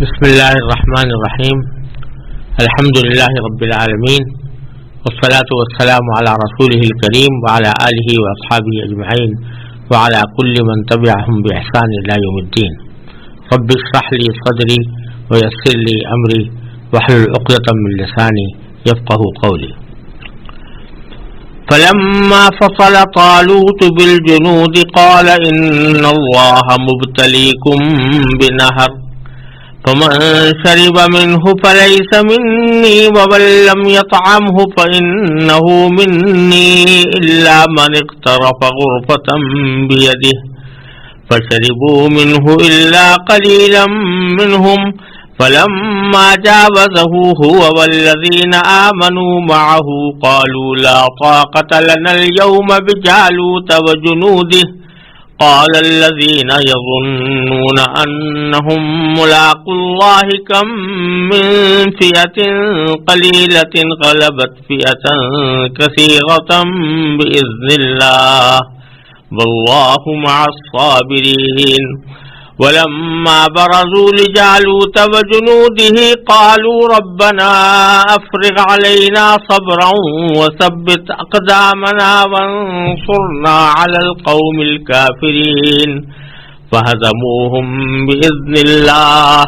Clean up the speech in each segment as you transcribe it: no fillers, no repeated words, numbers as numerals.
بسم اللہ الرحمن الرحیم الحمد للہ رب العالمین والصلاة والسلام علی رسولہ الکریم وعلی آلہ واصحابہ اجمعین وعلی کل من تبعہم بإحسان الی یوم الدین رب اشرح لی صدری ویسر لی امری واحلل عقدۃ من لسانی یفقهوا قولی. فلما فصل طالوت بالجنود قال ان اللہ مبتلیکم بنہر فمن شرب منه فليس مني ومن لم يطعمه فإنه مني إلا من اقترف غرفة بيده فشربوا منه إلا قليلا منهم فلما جاوزه هو والذين آمنوا معه قالوا لا طاقة لنا اليوم بجالوت وجنوده قال الذين يظنون أنهم ملاقو الله كم من فئة قليلة غلبت فئة كثيرة بإذن الله والله مع الصابرين. ولما برزوا لجالوت وجنوده قالوا ربنا أفرغ علينا صبرا وثبت أقدامنا وانصرنا على القوم الكافرين فهزموهم بإذن الله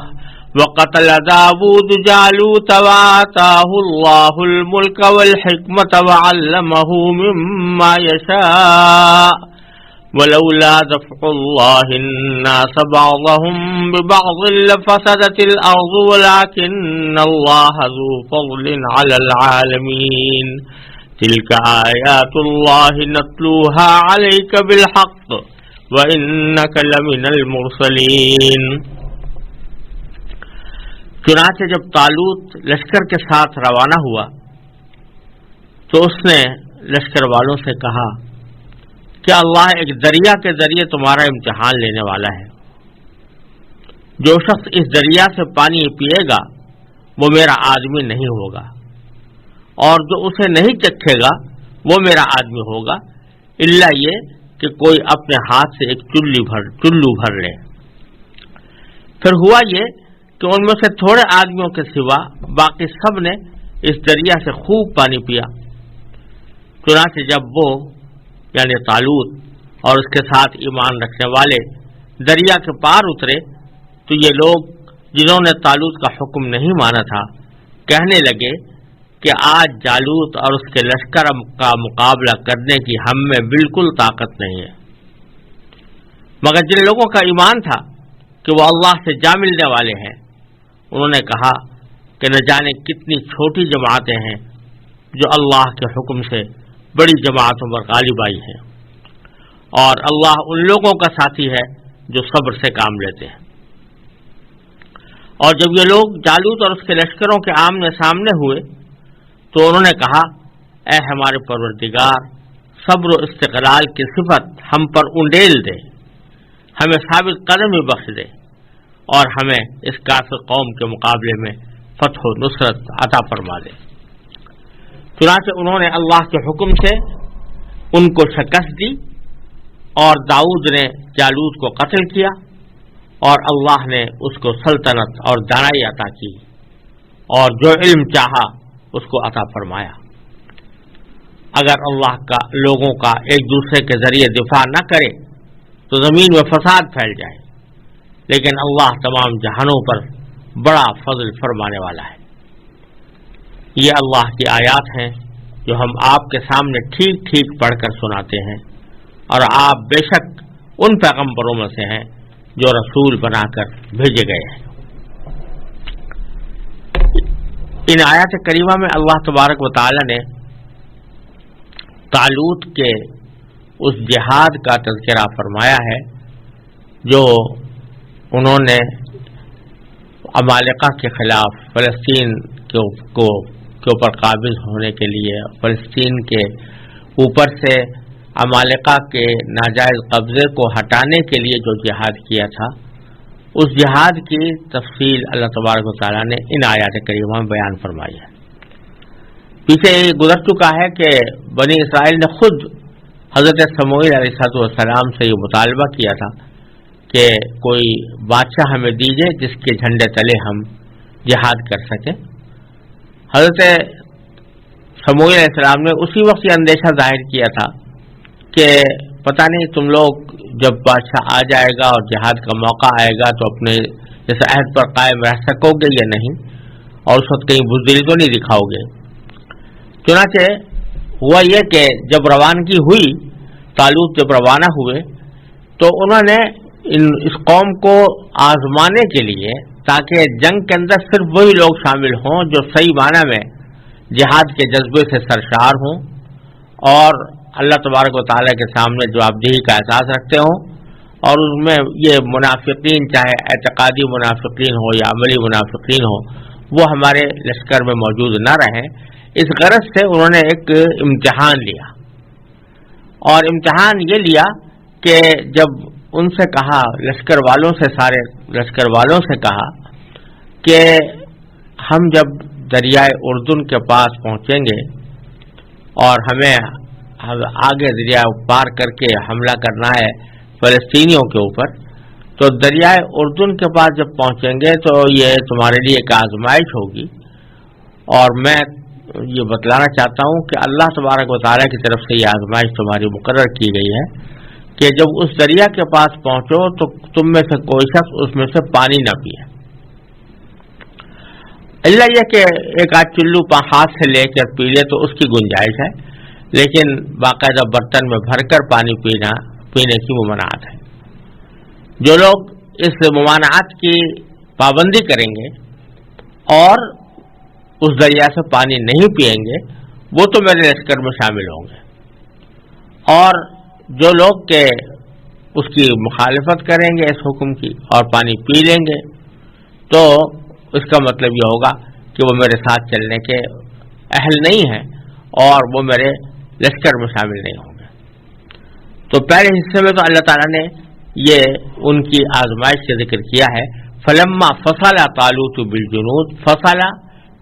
وقتل داود جالوت وآتاه الله الملك والحكمة وعلمه مما يشاء ولولا دفع الله الناس بعضهم ببعض لفسدت الأرض ولكن الله ذو فضل على العالمين. تلك آيات الله نتلوها عليك بالحق وإنك لمن المرسلين. چنانچہ جب طالوت لشکر کے ساتھ روانہ ہوا تو اس نے لشکر والوں سے کہا کہ اللہ ایک دریا کے ذریعے تمہارا امتحان لینے والا ہے. جو شخص اس دریا سے پانی پیے گا وہ میرا آدمی نہیں ہوگا اور جو اسے نہیں چکھے گا وہ میرا آدمی ہوگا الا یہ کہ کوئی اپنے ہاتھ سے ایک چلو بھر لے. پھر ہوا یہ کہ ان میں سے تھوڑے آدمیوں کے سوا باقی سب نے اس دریا سے خوب پانی پیا. چنانچہ جب وہ یعنی طالوت اور اس کے ساتھ ایمان رکھنے والے دریا کے پار اترے تو یہ لوگ جنہوں نے طالوت کا حکم نہیں مانا تھا کہنے لگے کہ آج جالوت اور اس کے لشکر کا مقابلہ کرنے کی ہم میں بالکل طاقت نہیں ہے. مگر جن لوگوں کا ایمان تھا کہ وہ اللہ سے جا ملنے والے ہیں انہوں نے کہا کہ نہ جانے کتنی چھوٹی جماعتیں ہیں جو اللہ کے حکم سے بڑی جماعتوں پر غالب آئی ہیں اور اللہ ان لوگوں کا ساتھی ہے جو صبر سے کام لیتے ہیں. اور جب یہ لوگ جالوت اور اس کے لشکروں کے آمنے سامنے ہوئے تو انہوں نے کہا اے ہمارے پروردگار صبر و استقلال کی صفت ہم پر انڈیل دے, ہمیں ثابت قدمی بخش دے اور ہمیں اس کافر قوم کے مقابلے میں فتح و نصرت عطا فرما دے. چنانچہ انہوں نے اللہ کے حکم سے ان کو شکست دی اور داؤد نے جالوت کو قتل کیا اور اللہ نے اس کو سلطنت اور دانائی عطا کی اور جو علم چاہا اس کو عطا فرمایا. اگر اللہ کا لوگوں کا ایک دوسرے کے ذریعے دفاع نہ کرے تو زمین میں فساد پھیل جائے, لیکن اللہ تمام جہانوں پر بڑا فضل فرمانے والا ہے. یہ اللہ کی آیات ہیں جو ہم آپ کے سامنے ٹھیک ٹھیک پڑھ کر سناتے ہیں اور آپ بے شک ان پیغمبروں میں سے ہیں جو رسول بنا کر بھیجے گئے ہیں. ان آیات کریمہ میں اللہ تبارک و تعالی نے طالوت کے اس جہاد کا تذکرہ فرمایا ہے جو انہوں نے عمالقہ کے خلاف فلسطین کے اوپر قابض ہونے کے لیے فلسطین کے اوپر سے عمالقہ کے ناجائز قبضے کو ہٹانے کے لیے جو جہاد کیا تھا اس جہاد کی تفصیل اللہ تبارک و تعالیٰ نے ان آیات کریمہ میں بیان فرمائی ہے. پیچھے گزر چکا ہے کہ بنی اسرائیل نے خود حضرت سموئیل علیہ السلام سے یہ مطالبہ کیا تھا کہ کوئی بادشاہ ہمیں دیجیے جس کے جھنڈے تلے ہم جہاد کر سکیں۔ حضرت سموئیل علیہ السلام نے اسی وقت یہ اندیشہ ظاہر کیا تھا کہ پتہ نہیں تم لوگ جب بادشاہ آ جائے گا اور جہاد کا موقع آئے گا تو اپنے جیسے عہد پر قائم رہ سکو گے یا نہیں، اور اس وقت کہیں بزدلی تو نہیں دکھاؤ گے۔ چنانچہ ہوا یہ کہ جب روانگی ہوئی، طالوت جب روانہ ہوئے تو انہوں نے اس قوم کو آزمانے کے لیے، تاکہ جنگ کے اندر صرف وہی لوگ شامل ہوں جو صحیح معنی میں جہاد کے جذبے سے سرشار ہوں اور اللہ تبارک و تعالیٰ کے سامنے جوابدہی کا احساس رکھتے ہوں، اور ان میں یہ منافقین، چاہے اعتقادی منافقین ہو یا عملی منافقین ہو، وہ ہمارے لشکر میں موجود نہ رہیں۔ اس غرض سے انہوں نے ایک امتحان لیا، اور امتحان یہ لیا کہ جب ان سے کہا، لشکر والوں سے، سارے لشکر والوں سے کہا کہ ہم جب دریائے اردن کے پاس پہنچیں گے اور ہمیں آگے دریا پار کر کے حملہ کرنا ہے فلسطینیوں کے اوپر، تو دریائے اردن کے پاس جب پہنچیں گے تو یہ تمہارے لیے ایک آزمائش ہوگی، اور میں یہ بتلانا چاہتا ہوں کہ اللہ تبارک و تعالیٰ کی طرف سے یہ آزمائش تمہاری مقرر کی گئی ہے کہ جب اس دریا کے پاس پہنچو تو تم میں سے کوئی شخص اس میں سے پانی نہ پیے، اللہ یہ کہ ایک آدھ چلو ہاتھ سے لے کر پی لے تو اس کی گنجائش ہے، لیکن باقاعدہ برتن میں بھر کر پانی پینے کی ممانعت ہے۔ جو لوگ اس ممانعت کی پابندی کریں گے اور اس دریا سے پانی نہیں پئیں گے، وہ تو میرے لشکر میں شامل ہوں گے، اور جو لوگ کہ اس کی مخالفت کریں گے اس حکم کی اور پانی پی لیں گے، تو اس کا مطلب یہ ہوگا کہ وہ میرے ساتھ چلنے کے اہل نہیں ہیں اور وہ میرے لشکر میں شامل نہیں ہوں گے۔ تو پہلے حصے میں تو اللہ تعالیٰ نے یہ ان کی آزمائش کا ذکر کیا ہے۔ فلما فصل طالوت بالجنود، فصل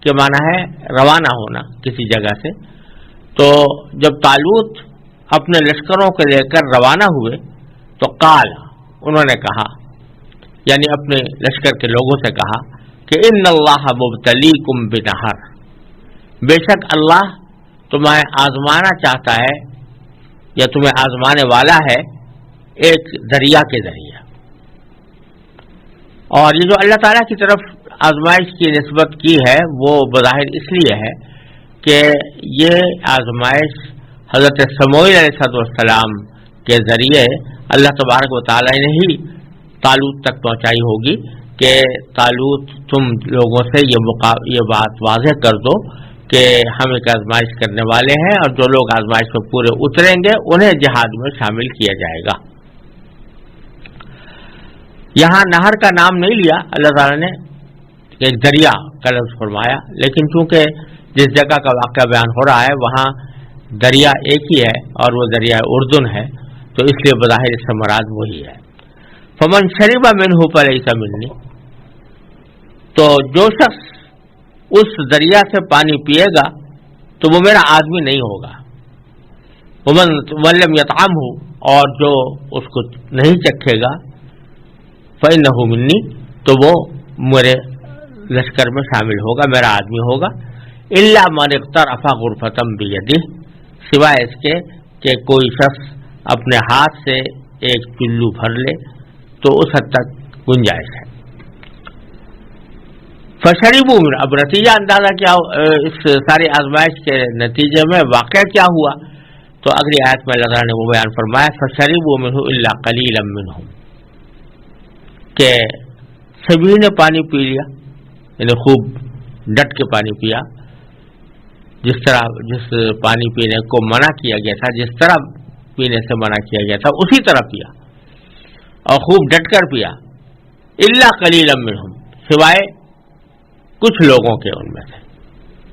کے معنی ہے روانہ ہونا کسی جگہ سے، تو جب طالوت اپنے لشکروں کو لے کر روانہ ہوئے تو قال، انہوں نے کہا، یعنی اپنے لشکر کے لوگوں سے کہا کہ ان اللہ مبتلیکم بنہر، بے شک اللہ تمہیں آزمانا چاہتا ہے یا تمہیں آزمانے والا ہے ایک دریا کے ذریعے۔ اور یہ جو اللہ تعالیٰ کی طرف آزمائش کی نسبت کی ہے وہ بظاہر اس لیے ہے کہ یہ آزمائش حضرت سموئیل علیہ السلام کے ذریعے اللہ تبارک و تعالیٰ نے ہی طالوت تک پہنچائی ہوگی کہ طالوت تم لوگوں سے یہ بات واضح کر دو کہ ہم ایک آزمائش کرنے والے ہیں، اور جو لوگ آزمائش میں پورے اتریں گے انہیں جہاد میں شامل کیا جائے گا۔ یہاں نہر کا نام نہیں لیا اللہ تعالیٰ نے، ایک دریا کا لفظ فرمایا، لیکن چونکہ جس جگہ کا واقعہ بیان ہو رہا ہے وہاں دریا ایک ہی ہے اور وہ دریا اردن ہے، تو اس لیے بظاہر اس سے مراد وہی ہے۔ فمن شرب منہ فلیس منی، تو جو شخص اس دریا سے پانی پیے گا تو وہ میرا آدمی نہیں ہوگا۔ ومن لم یطعمہ، اور جو اس کو نہیں چکھے گا، فإنہ منی، تو وہ میرے لشکر میں شامل ہوگا، میرا آدمی ہوگا۔ الا من اقترف غرفۃ بیدہ، سوائے اس کے کہ کوئی شخص اپنے ہاتھ سے ایک چلو بھر لے تو اس حد تک گنجائش ہے۔ فشربوا من، اب نتیجہ اندازہ کیا اس ساری آزمائش کے نتیجے میں واقعہ کیا ہوا، تو اگلی آیت میں اللہ تعالیٰ نے وہ بیان فرمایا فشربوا منہ الا قلیلا منہم، کہ سبھی نے پانی پی لیا، یعنی خوب ڈٹ کے پانی پیا، جس پانی پینے کو منع کیا گیا تھا، جس طرح پینے سے منع کیا گیا تھا اسی طرح پیا اور خوب ڈٹ کر پیا۔ الا قلیلا منہم، سوائے کچھ لوگوں کے ان میں سے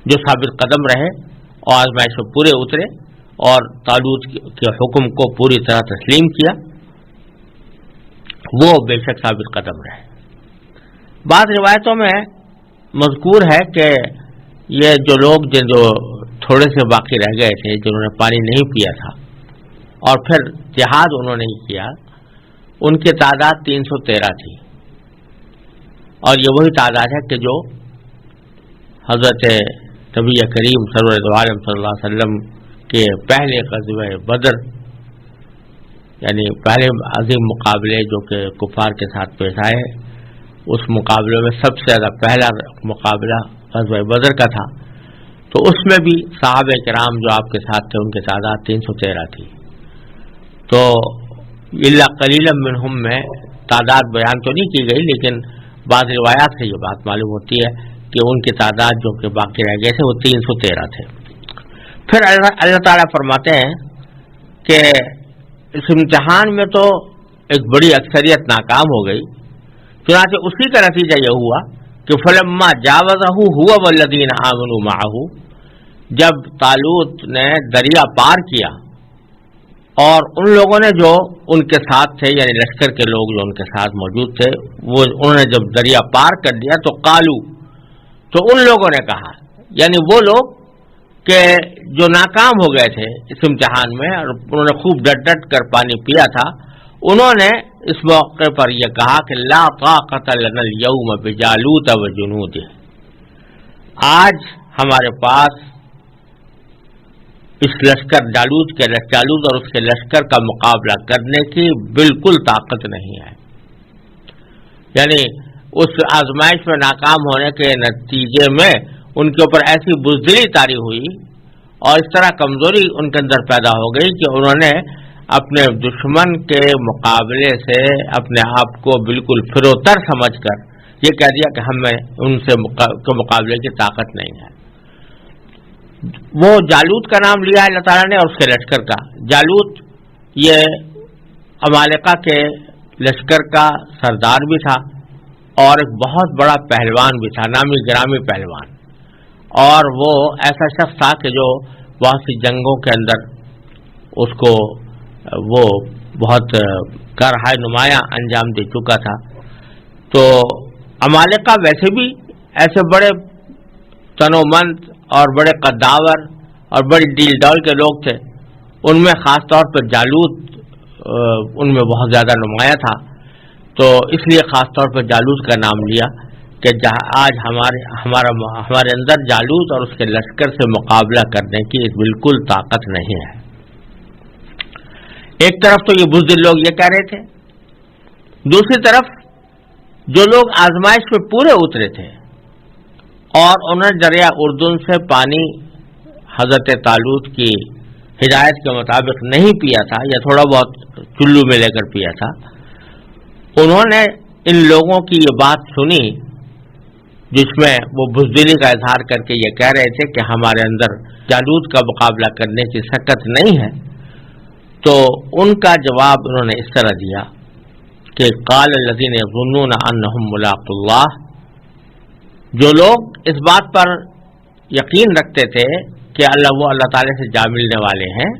جو ثابت قدم رہے اور آزمائش میں پورے اترے اور طالوت کے حکم کو پوری طرح تسلیم کیا، وہ بے شک ثابت قدم رہے۔ بعض روایتوں میں مذکور ہے کہ یہ جو لوگ جو تھوڑے سے باقی رہ گئے تھے، جنہوں نے پانی نہیں پیا تھا اور پھر جہاد انہوں نے کیا، ان کی تعداد 313 تھی، اور یہ وہی تعداد ہے کہ جو حضرت نبی کریم سرور عالم صلی اللہ علیہ وسلم کے پہلے غزوہ بدر، یعنی پہلے عظیم مقابلے جو کہ کفار کے ساتھ پیش آئے، اس مقابلے میں سب سے زیادہ پہلا مقابلہ غزوہ بدر کا تھا، تو اس میں بھی صحابہ کرام جو آپ کے ساتھ تھے ان کی تعداد 313 تھی۔ تو الا قلیلا منہم میں تعداد بیان تو نہیں کی گئی، لیکن بعض روایات سے یہ بات معلوم ہوتی ہے کہ ان کی تعداد جو کہ باقی رہ گئے تھے وہ 313 تھے۔ پھر اللہ تعالیٰ فرماتے ہیں کہ اس امتحان میں تو ایک بڑی اکثریت ناکام ہو گئی، چنانچہ اسی کا نتیجہ یہ ہوا کہ فلما جاوزہ ہوا والذین آمنوا معہ، جب طالوت نے دریا پار کیا اور ان لوگوں نے جو ان کے ساتھ تھے، یعنی لشکر کے لوگ جو ان کے ساتھ موجود تھے، وہ انہوں نے جب دریا پار کر دیا تو قالو، تو ان لوگوں نے کہا، یعنی وہ لوگ کہ جو ناکام ہو گئے تھے اس امتحان میں اور انہوں نے خوب ڈٹ ڈٹ کر پانی پیا تھا، انہوں نے اس موقع پر یہ کہا کہ لا طاقت لنا اليوم بجالوت وجنودہ، آج ہمارے پاس اس لشکر جالوت اور اس کے لشکر کا مقابلہ کرنے کی بالکل طاقت نہیں ہے۔ یعنی اس آزمائش میں ناکام ہونے کے نتیجے میں ان کے اوپر ایسی بزدلی طاری ہوئی اور اس طرح کمزوری ان کے اندر پیدا ہو گئی کہ انہوں نے اپنے دشمن کے مقابلے سے اپنے آپ کو بالکل فروتر سمجھ کر یہ کہہ دیا کہ ہمیں ان سے مقابلے کی طاقت نہیں ہے۔ وہ جالوت کا نام لیا ہے اللہ تعالیٰ نے اور اس کے لشکر کا۔ جالوت یہ عمالقہ کے لشکر کا سردار بھی تھا اور ایک بہت بڑا پہلوان بھی تھا، نامی گرامی پہلوان، اور وہ ایسا شخص تھا کہ جو بہت سی جنگوں کے اندر اس کو وہ بہت کارہائے نمایاں انجام دے چکا تھا۔ تو عمالقہ ویسے بھی ایسے بڑے تنومند اور بڑے قداور اور بڑی ڈیل ڈول کے لوگ تھے، ان میں خاص طور پر جالوت ان میں بہت زیادہ نمایاں تھا، تو اس لیے خاص طور پر جالوت کا نام لیا کہ آج ہمارے اندر جالوت اور اس کے لشکر سے مقابلہ کرنے کی بالکل طاقت نہیں ہے۔ ایک طرف تو یہ بزدل لوگ یہ کہہ رہے تھے، دوسری طرف جو لوگ آزمائش میں پورے اترے تھے اور انہوں نے دریا اردن سے پانی حضرت طالوت کی ہدایت کے مطابق نہیں پیا تھا یا تھوڑا بہت چلو میں لے کر پیا تھا، انہوں نے ان لوگوں کی یہ بات سنی جس میں وہ بزدلی کا اظہار کر کے یہ کہہ رہے تھے کہ ہمارے اندر جالوت کا مقابلہ کرنے کی سکت نہیں ہے، تو ان کا جواب انہوں نے اس طرح دیا کہ قال الذین یظنون انہم ملاقو اللہ، جو لوگ اس بات پر یقین رکھتے تھے کہ اللہ تعالی سے جا ملنے والے ہیں،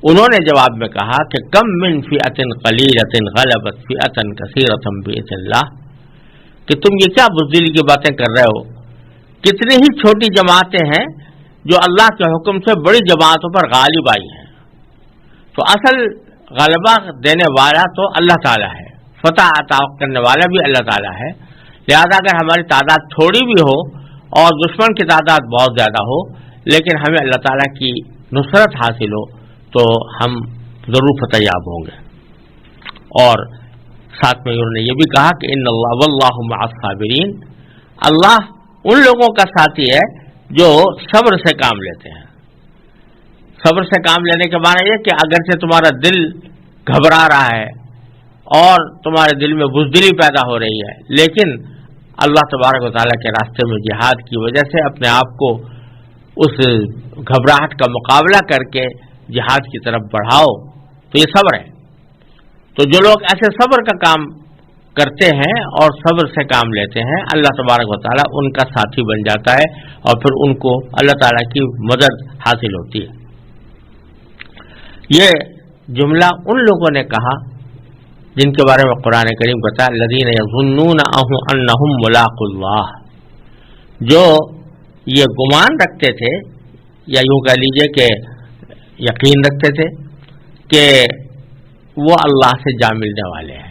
انہوں نے جواب میں کہا کہ کم من فئۃ قلیلۃ غلبت فئۃ کثیرۃ بإذن اللہ، کہ تم یہ کیا بزدلی کی باتیں کر رہے ہو، کتنی ہی چھوٹی جماعتیں ہیں جو اللہ کے حکم سے بڑی جماعتوں پر غالب آئی ہیں۔ تو اصل غلبہ دینے والا تو اللہ تعالیٰ ہے، فتح عطا کرنے والا بھی اللہ تعالیٰ ہے، لہذا اگر ہماری تعداد تھوڑی بھی ہو اور دشمن کی تعداد بہت زیادہ ہو لیکن ہمیں اللہ تعالیٰ کی نصرت حاصل ہو تو ہم ضرور فتح یاب ہوں گے۔ اور ساتھ میں انہوں نے یہ بھی کہا کہ ان اللہ واللہ مع الصابرین، اللہ ان لوگوں کا ساتھی ہے جو صبر سے کام لیتے ہیں۔ صبر سے کام لینے کے معنی یہ کہ اگرچہ تمہارا دل گھبرا رہا ہے اور تمہارے دل میں بزدلی پیدا ہو رہی ہے، لیکن اللہ تبارک و تعالیٰ کے راستے میں جہاد کی وجہ سے اپنے آپ کو اس گھبراہٹ کا مقابلہ کر کے جہاد کی طرف بڑھاؤ، تو یہ صبر ہے۔ تو جو لوگ ایسے صبر کا کام کرتے ہیں اور صبر سے کام لیتے ہیں، اللہ تبارک و تعالیٰ ان کا ساتھی بن جاتا ہے اور پھر ان کو اللہ تعالیٰ کی مدد حاصل ہوتی ہے۔ یہ جملہ ان لوگوں نے کہا جن کے بارے میں قرآن کریم بتا الذین یظنون انہم ملاقو اللہ، جو یہ گمان رکھتے تھے یا یوں کہہ لیجئے کہ یقین رکھتے تھے کہ وہ اللہ سے جا ملنے والے ہیں۔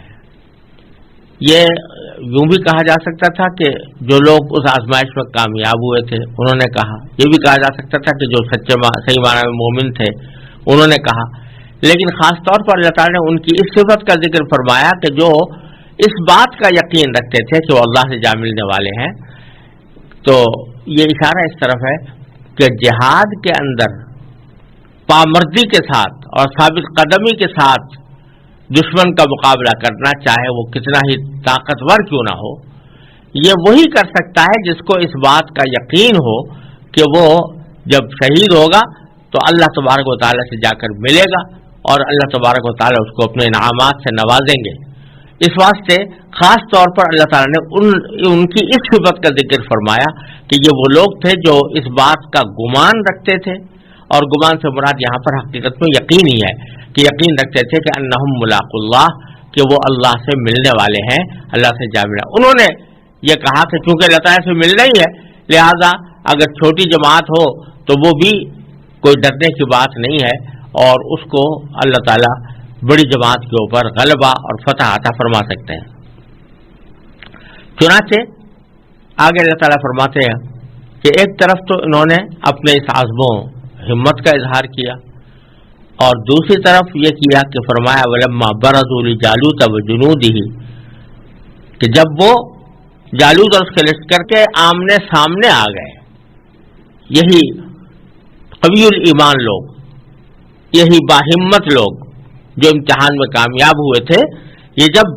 یہ یوں بھی کہا جا سکتا تھا کہ جو لوگ اس آزمائش میں کامیاب ہوئے تھے انہوں نے کہا، یہ بھی کہا جا سکتا تھا کہ جو صحیح معنی میں مومن تھے انہوں نے کہا، لیکن خاص طور پر اللہ تعالیٰ نے ان کی اس صفت کا ذکر فرمایا کہ جو اس بات کا یقین رکھتے تھے کہ وہ اللہ سے جا ملنے والے ہیں۔ تو یہ اشارہ اس طرف ہے کہ جہاد کے اندر پامردی کے ساتھ اور ثابت قدمی کے ساتھ دشمن کا مقابلہ کرنا، چاہے وہ کتنا ہی طاقتور کیوں نہ ہو، یہ وہی کر سکتا ہے جس کو اس بات کا یقین ہو کہ وہ جب شہید ہوگا تو اللہ تبارک و تعالیٰ سے جا کر ملے گا اور اللہ تبارک و تعالیٰ اس کو اپنے انعامات سے نوازیں گے۔ اس واسطے خاص طور پر اللہ تعالیٰ نے ان کی اس صفت کا ذکر فرمایا کہ یہ وہ لوگ تھے جو اس بات کا گمان رکھتے تھے، اور گمان سے مراد یہاں پر حقیقت میں یقین ہی ہے کہ یقین رکھتے تھے کہ انہم ملاق اللہ، کہ وہ اللہ سے ملنے والے ہیں، اللہ سے جا ملنا۔ انہوں نے یہ کہا کہ چونکہ اللہ تعالیٰ سے ملنا ہی ہے لہذا اگر چھوٹی جماعت ہو تو وہ بھی کوئی ڈرنے کی بات نہیں ہے، اور اس کو اللہ تعالیٰ بڑی جماعت کے اوپر غلبہ اور فتح عطا فرما سکتے ہیں۔ چنانچہ آگے اللہ تعالیٰ فرماتے ہیں کہ ایک طرف تو انہوں نے اپنے اس عزم و ہمت کا اظہار کیا، اور دوسری طرف یہ کیا کہ فرمایا ولما برزوا لجالوت وجنودہ، کہ جب وہ جالوت اور اس کے لشکر کے آمنے سامنے آ گئے، یہی قوی الایمان لوگ، یہی باہمت لوگ جو امتحان میں کامیاب ہوئے تھے، یہ جب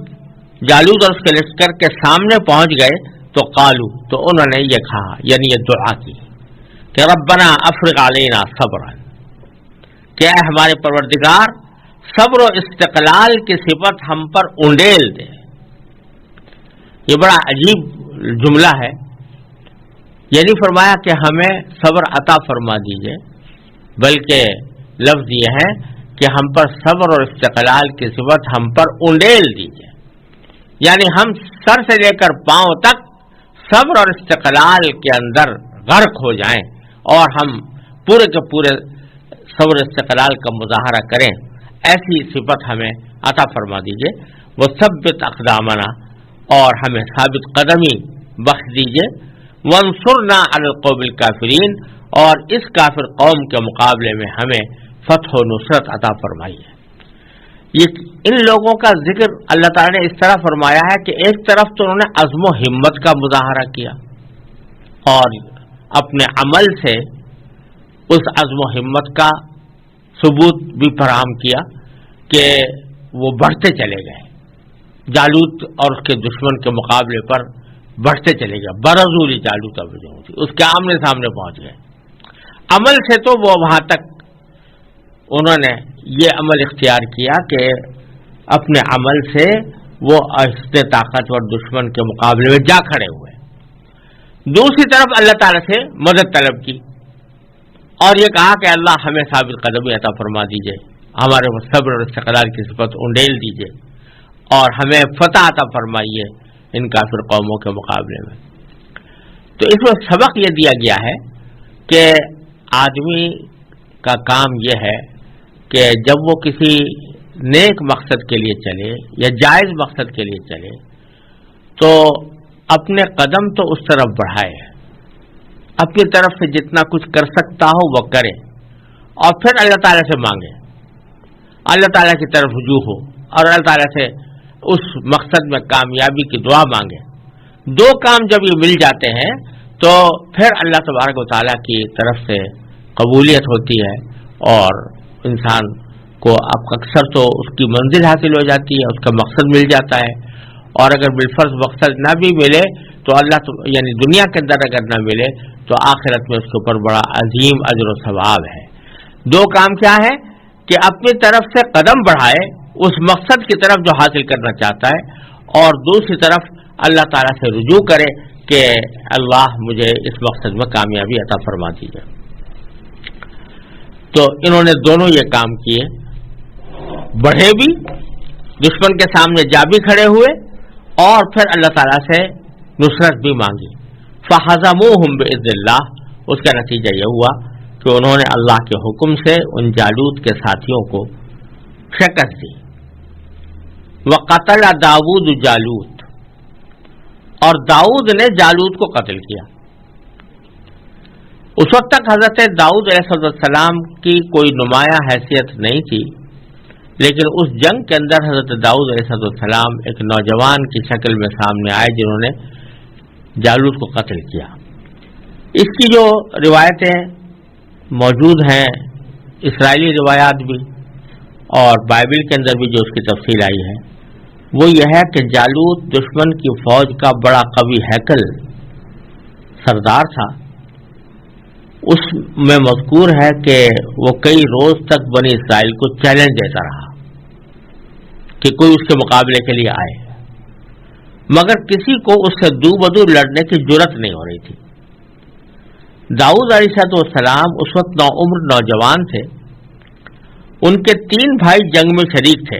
جالوت اور اس کے لشکر کے سامنے پہنچ گئے تو قالو، تو انہوں نے یہ کہا، یعنی یہ دعا کی کہ ربنا افرغ علینا صبرا، کہ اے ہمارے پروردگار صبر و استقلال کی صفت ہم پر انڈیل دے۔ یہ بڑا عجیب جملہ ہے، یعنی فرمایا کہ ہمیں صبر عطا فرما دیجئے، بلکہ لفظ یہ ہے کہ ہم پر صبر اور استقلال کی صفت ہم پر انڈیل دیجئے، یعنی ہم سر سے لے کر پاؤں تک صبر اور استقلال کے اندر غرق ہو جائیں اور ہم پورے کے پورے صبر استقلال کا مظاہرہ کریں، ایسی صفت ہمیں عطا فرما دیجئے۔ وثبت اقدامنا، اور ہمیں ثابت قدمی بخش دیجئے۔ وانصرنا علی القوم الکافرین، اور اس کافر قوم کے مقابلے میں ہمیں فتح و نصرت عطا فرمائیے۔ یہ ان لوگوں کا ذکر اللہ تعالیٰ نے اس طرح فرمایا ہے کہ ایک طرف تو انہوں نے عزم و ہمت کا مظاہرہ کیا اور اپنے عمل سے اس عزم و ہمت کا ثبوت بھی فراہم کیا کہ وہ بڑھتے چلے گئے، جالوت اور اس کے دشمن کے مقابلے پر بڑھتے چلے گئے۔ برزوا لجالوت وجنودہ، اس کے آمنے سامنے پہنچ گئے۔ عمل سے تو وہ وہاں تک انہوں نے یہ عمل اختیار کیا کہ اپنے عمل سے وہ اتنے طاقتور دشمن کے مقابلے میں جا کھڑے ہوئے۔ دوسری طرف اللہ تعالیٰ سے مدد طلب کی اور یہ کہا کہ اللہ ہمیں ثابت قدمی عطا فرما دیجئے، ہمارے صبر اور استقلال کی صفت انڈیل دیجئے، اور ہمیں فتح عطا فرمائیے ان کافر قوموں کے مقابلے میں۔ تو اس میں سبق یہ دیا گیا ہے کہ آدمی کا کام یہ ہے کہ جب وہ کسی نیک مقصد کے لیے چلے یا جائز مقصد کے لیے چلے تو اپنے قدم تو اس طرف بڑھائے، اپنی طرف سے جتنا کچھ کر سکتا ہو وہ کرے، اور پھر اللہ تعالیٰ سے مانگے، اللہ تعالیٰ کی طرف رجوع ہو اور اللہ تعالیٰ سے اس مقصد میں کامیابی کی دعا مانگے۔ دو کام جب یہ مل جاتے ہیں تو پھر اللہ تبارک و تعالیٰ کی طرف سے قبولیت ہوتی ہے اور انسان کو اب اکثر تو اس کی منزل حاصل ہو جاتی ہے، اس کا مقصد مل جاتا ہے، اور اگر بالفرض مقصد نہ بھی ملے تو اللہ یعنی دنیا کے اندر اگر نہ ملے تو آخرت میں اس کے اوپر بڑا عظیم اجر و ثواب ہے۔ دو کام کیا ہے کہ اپنی طرف سے قدم بڑھائے اس مقصد کی طرف جو حاصل کرنا چاہتا ہے، اور دوسری طرف اللہ تعالیٰ سے رجوع کرے کہ اللہ مجھے اس مقصد میں کامیابی عطا فرما دیجیے۔ تو انہوں نے دونوں یہ کام کیے، بڑھے بھی، دشمن کے سامنے جا بھی کھڑے ہوئے، اور پھر اللہ تعالیٰ سے نصرت بھی مانگی۔ فَحَزَمُوهُمْ بِإِذْنِ اللَّهِ، اس کا نتیجہ یہ ہوا کہ انہوں نے اللہ کے حکم سے ان جالوت کے ساتھیوں کو شکست دی۔ وَقَتَلَ داؤد جالوت، اور داؤد نے جالوت کو قتل کیا۔ اس وقت تک حضرت داؤد علیہ السلام کی کوئی نمایاں حیثیت نہیں تھی، لیکن اس جنگ کے اندر حضرت داؤد علیہ السلام ایک نوجوان کی شکل میں سامنے آئے جنہوں نے جالوت کو قتل کیا۔ اس کی جو روایتیں موجود ہیں، اسرائیلی روایات بھی اور بائبل کے اندر بھی جو اس کی تفصیل آئی ہے، وہ یہ ہے کہ جالوت دشمن کی فوج کا بڑا قوی ہیکل سردار تھا۔ اس میں مذکور ہے کہ وہ کئی روز تک بنی اسرائیل کو چیلنج دیتا رہا کہ کوئی اس کے مقابلے کے لیے آئے، مگر کسی کو اس سے دو بدو لڑنے کی جرأت نہیں ہو رہی تھی۔ داؤد علیہ السلام اس وقت نوعمر نوجوان تھے، ان کے 3 بھائی جنگ میں شریک تھے،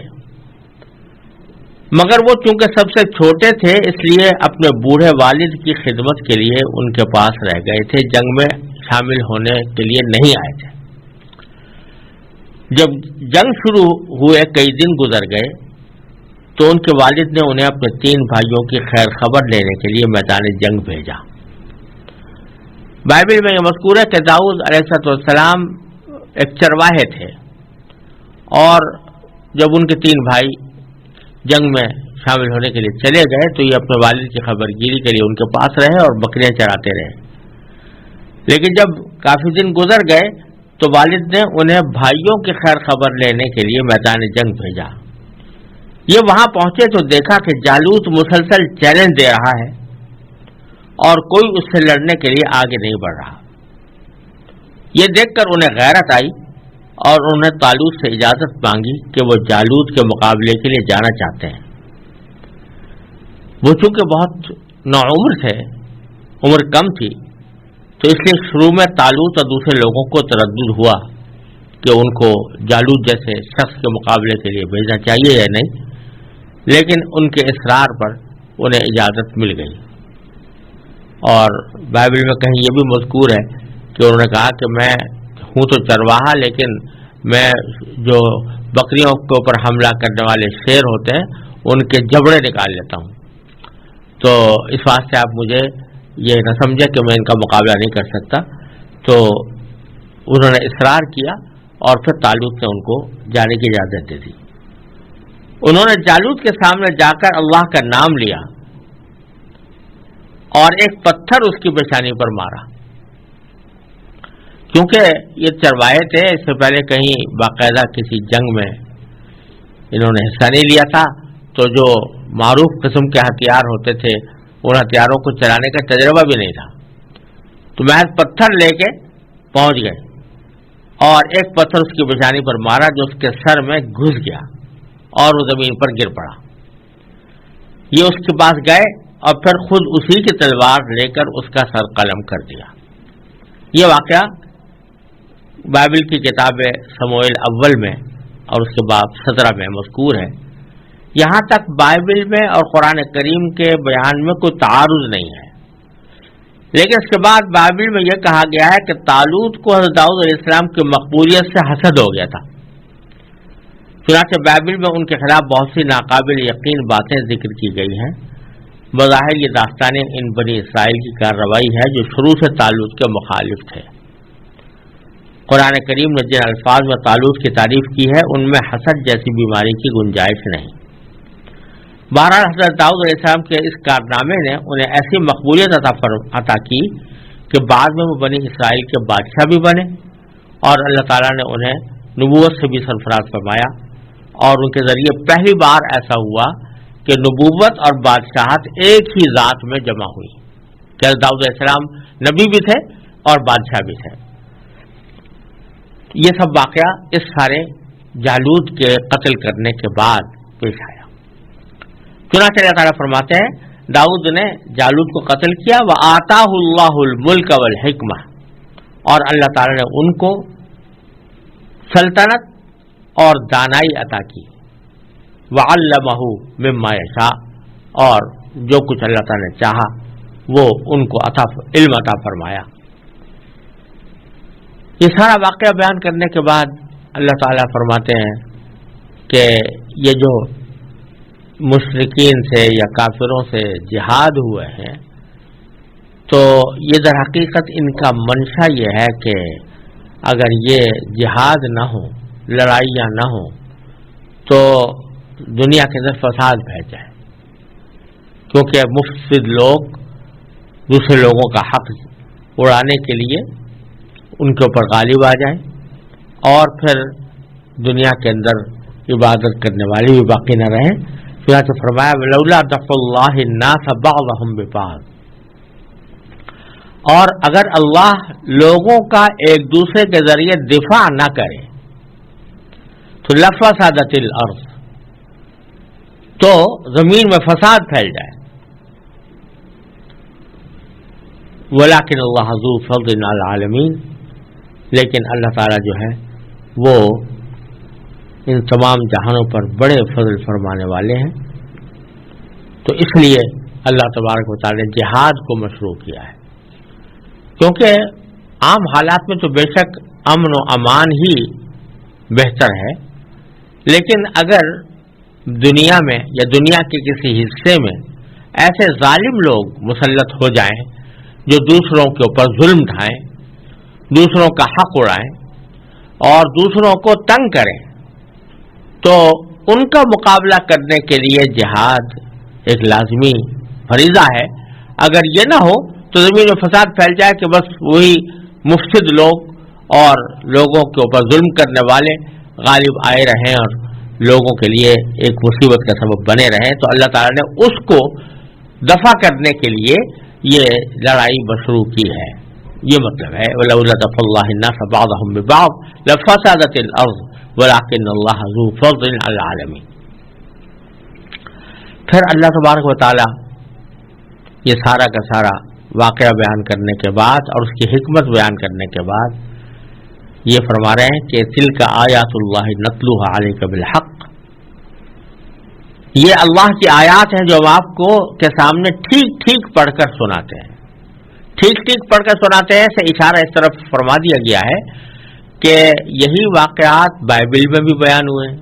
مگر وہ چونکہ سب سے چھوٹے تھے اس لیے اپنے بوڑھے والد کی خدمت کے لیے ان کے پاس رہ گئے تھے، جنگ میں شامل ہونے کے لیے نہیں آئے تھے۔ جب جنگ شروع ہوئے کئی دن گزر گئے تو ان کے والد نے انہیں اپنے 3 بھائیوں کی خیر خبر لینے کے لیے میدان جنگ بھیجا۔ بائبل میں یہ مذکور ہے کہ داؤد علیہ السلام ایک چرواہے تھے، اور جب ان کے 3 بھائی جنگ میں شامل ہونے کے لیے چلے گئے تو یہ اپنے والد کی خبر گیری کے لیے ان کے پاس رہے اور بکریاں چراتے رہے، لیکن جب کافی دن گزر گئے تو والد نے انہیں بھائیوں کی خیر خبر لینے کے لیے میدان جنگ بھیجا۔ یہ وہاں پہنچے تو دیکھا کہ جالوت مسلسل چیلنج دے رہا ہے اور کوئی اس سے لڑنے کے لیے آگے نہیں بڑھ رہا۔ یہ دیکھ کر انہیں غیرت آئی اور انہیں طالوت سے اجازت مانگی کہ وہ جالوت کے مقابلے کے لیے جانا چاہتے ہیں۔ وہ چونکہ بہت نوعمر تھے، عمر کم تھی، تو اس لیے شروع میں طالوت اور دوسرے لوگوں کو تردد ہوا کہ ان کو جالوت جیسے شخص کے مقابلے کے لیے بھیجنا چاہیے یا نہیں، لیکن ان کے اصرار پر انہیں اجازت مل گئی۔ اور بائبل میں کہیں یہ بھی مذکور ہے کہ انہوں نے کہا کہ میں ہوں تو چرواہا، لیکن میں جو بکریوں کے اوپر حملہ کرنے والے شیر ہوتے ہیں ان کے جبڑے نکال لیتا ہوں، تو اس واسطے آپ مجھے یہ نہ سمجھے کہ میں ان کا مقابلہ نہیں کر سکتا۔ تو انہوں نے اصرار کیا اور پھر طالوت نے ان کو جانے کی اجازت دے دی۔ انہوں نے جالوت کے سامنے جا کر اللہ کا نام لیا اور ایک پتھر اس کی پیشانی پر مارا۔ کیونکہ یہ چرواہے تھے، اس سے پہلے کہیں باقاعدہ کسی جنگ میں انہوں نے حصہ نہیں لیا تھا، تو جو معروف قسم کے ہتھیار ہوتے تھے ان ہتھیاروں کو چلانے کا تجربہ بھی نہیں تھا، تو محض پتھر لے کے پہنچ گئے اور ایک پتھر اس کی پیشانی پر مارا جو اس کے سر میں گھس گیا اور وہ زمین پر گر پڑا۔ یہ اس کے پاس گئے اور پھر خود اسی کی تلوار لے کر اس کا سر قلم کر دیا۔ یہ واقعہ بائبل کی کتاب سموئیل اول میں اور اس کے باب 17 میں مذکور ہے۔ یہاں تک بائبل میں اور قرآن کریم کے بیان میں کوئی تعارض نہیں ہے، لیکن اس کے بعد بائبل میں یہ کہا گیا ہے کہ طالوت کو حضرت داؤد علیہ السلام کی مقبولیت سے حسد ہو گیا تھا۔ چنانچہ بائبل میں ان کے خلاف بہت سی ناقابل یقین باتیں ذکر کی گئی ہیں۔ بظاہر یہ داستانیں ان بنی اسرائیل کی کارروائی ہے جو شروع سے طالوت کے مخالف تھے۔ قرآن کریم نے جن الفاظ میں طالوت کی تعریف کی ہے ان میں حسد جیسی بیماری کی گنجائش نہیں۔ بہرحال حضرت داؤد علیہ السلام کے اس کارنامے نے انہیں ایسی مقبولیت عطا کی کہ بعد میں وہ بنی اسرائیل کے بادشاہ بھی بنے، اور اللہ تعالیٰ نے انہیں نبوت سے بھی سرفراز فرمایا، اور ان کے ذریعے پہلی بار ایسا ہوا کہ نبوت اور بادشاہت ایک ہی ذات میں جمع ہوئی، کہ داؤد علیہ السلام نبی بھی تھے اور بادشاہ بھی تھے۔ یہ سب واقعہ اس سارے جالوت کے قتل کرنے کے بعد پیش آیا۔ چنانچہ اللہ تعالیٰ فرماتے ہیں داؤد نے جالوت کو قتل کیا، وَآتَاهُ اللَّهُ الْمُلْكَ وَالْحِكْمَةَ، اور اللہ تعالیٰ نے ان کو سلطنت اور دانائی عطا کی، وَعَلَّمَهُ مِمَّا يَشَاءُ، اور جو کچھ اللہ تعالیٰ نے چاہا وہ ان کو علم عطا فرمایا۔ یہ سارا واقعہ بیان کرنے کے بعد اللہ تعالیٰ فرماتے ہیں کہ یہ جو مشرکین سے یا کافروں سے جہاد ہوئے ہیں تو یہ در حقیقت ان کا منشا یہ ہے کہ اگر یہ جہاد نہ ہو، لڑائیاں نہ ہوں تو دنیا کے اندر فساد پھیل جائے، کیونکہ مفسد لوگ دوسرے لوگوں کا حق اڑانے کے لیے ان کے اوپر غالب آ جائیں اور پھر دنیا کے اندر عبادت کرنے والے بھی باقی نہ رہیں۔ چنانچہ فرمایا لولا دفع اللہ الناس بعضهم ببعض، اور اگر اللہ لوگوں کا ایک دوسرے کے ذریعے دفاع نہ کرے تو لفسدت الارض، تو زمین میں فساد پھیل جائے۔ ولکن اللہ ذو فضل علی العالمین، لیکن اللہ تعالیٰ جو ہے وہ ان تمام جہانوں پر بڑے فضل فرمانے والے ہیں، تو اس لیے اللہ تبارک و تعالیٰ نے جہاد کو مشروع کیا ہے، کیونکہ عام حالات میں تو بے شک امن و امان ہی بہتر ہے، لیکن اگر دنیا میں یا دنیا کے کسی حصے میں ایسے ظالم لوگ مسلط ہو جائیں جو دوسروں کے اوپر ظلم ڈھائیں، دوسروں کا حق اڑائیں اور دوسروں کو تنگ کریں، تو ان کا مقابلہ کرنے کے لیے جہاد ایک لازمی فریضہ ہے۔ اگر یہ نہ ہو تو زمین میں فساد پھیل جائے کہ بس وہی مفسد لوگ اور لوگوں کے اوپر ظلم کرنے والے غالب آئے رہیں اور لوگوں کے لیے ایک مصیبت کا سبب بنے رہیں، تو اللہ تعالیٰ نے اس کو دفع کرنے کے لیے یہ لڑائی مشروع کی ہے۔ یہ مطلب ہے وَلَوْلَا دَفْعُ اللَّهِ النَّاسَ بَعْضَهُم بِبَعْضٍ لَفَسَدَتِ الْأَرْضُ وَلَكِنَّ اللَّهَ ذُو فَضْلٍ عَلَى الْعَالَمِينَ۔ پھر اللہ تبارک و تعالی یہ سارا کا سارا واقعہ بیان کرنے کے بعد اور اس کی حکمت بیان کرنے کے بعد یہ فرما رہے ہیں کہ تِلْكَ آیاتُ اللَّهِ نَتْلُوهَا عَلَيْكَ بِالْحَقِّ، یہ اللہ کی آیات ہیں جو ہم آپ کو کے سامنے ٹھیک ٹھیک پڑھ کر سناتے ہیں۔ ٹھیک ٹھیک پڑھ کر سناتے ہیں سے اشارہ اس طرف فرما دیا گیا ہے کہ یہی واقعات بائبل میں بھی بیان ہوئے ہیں،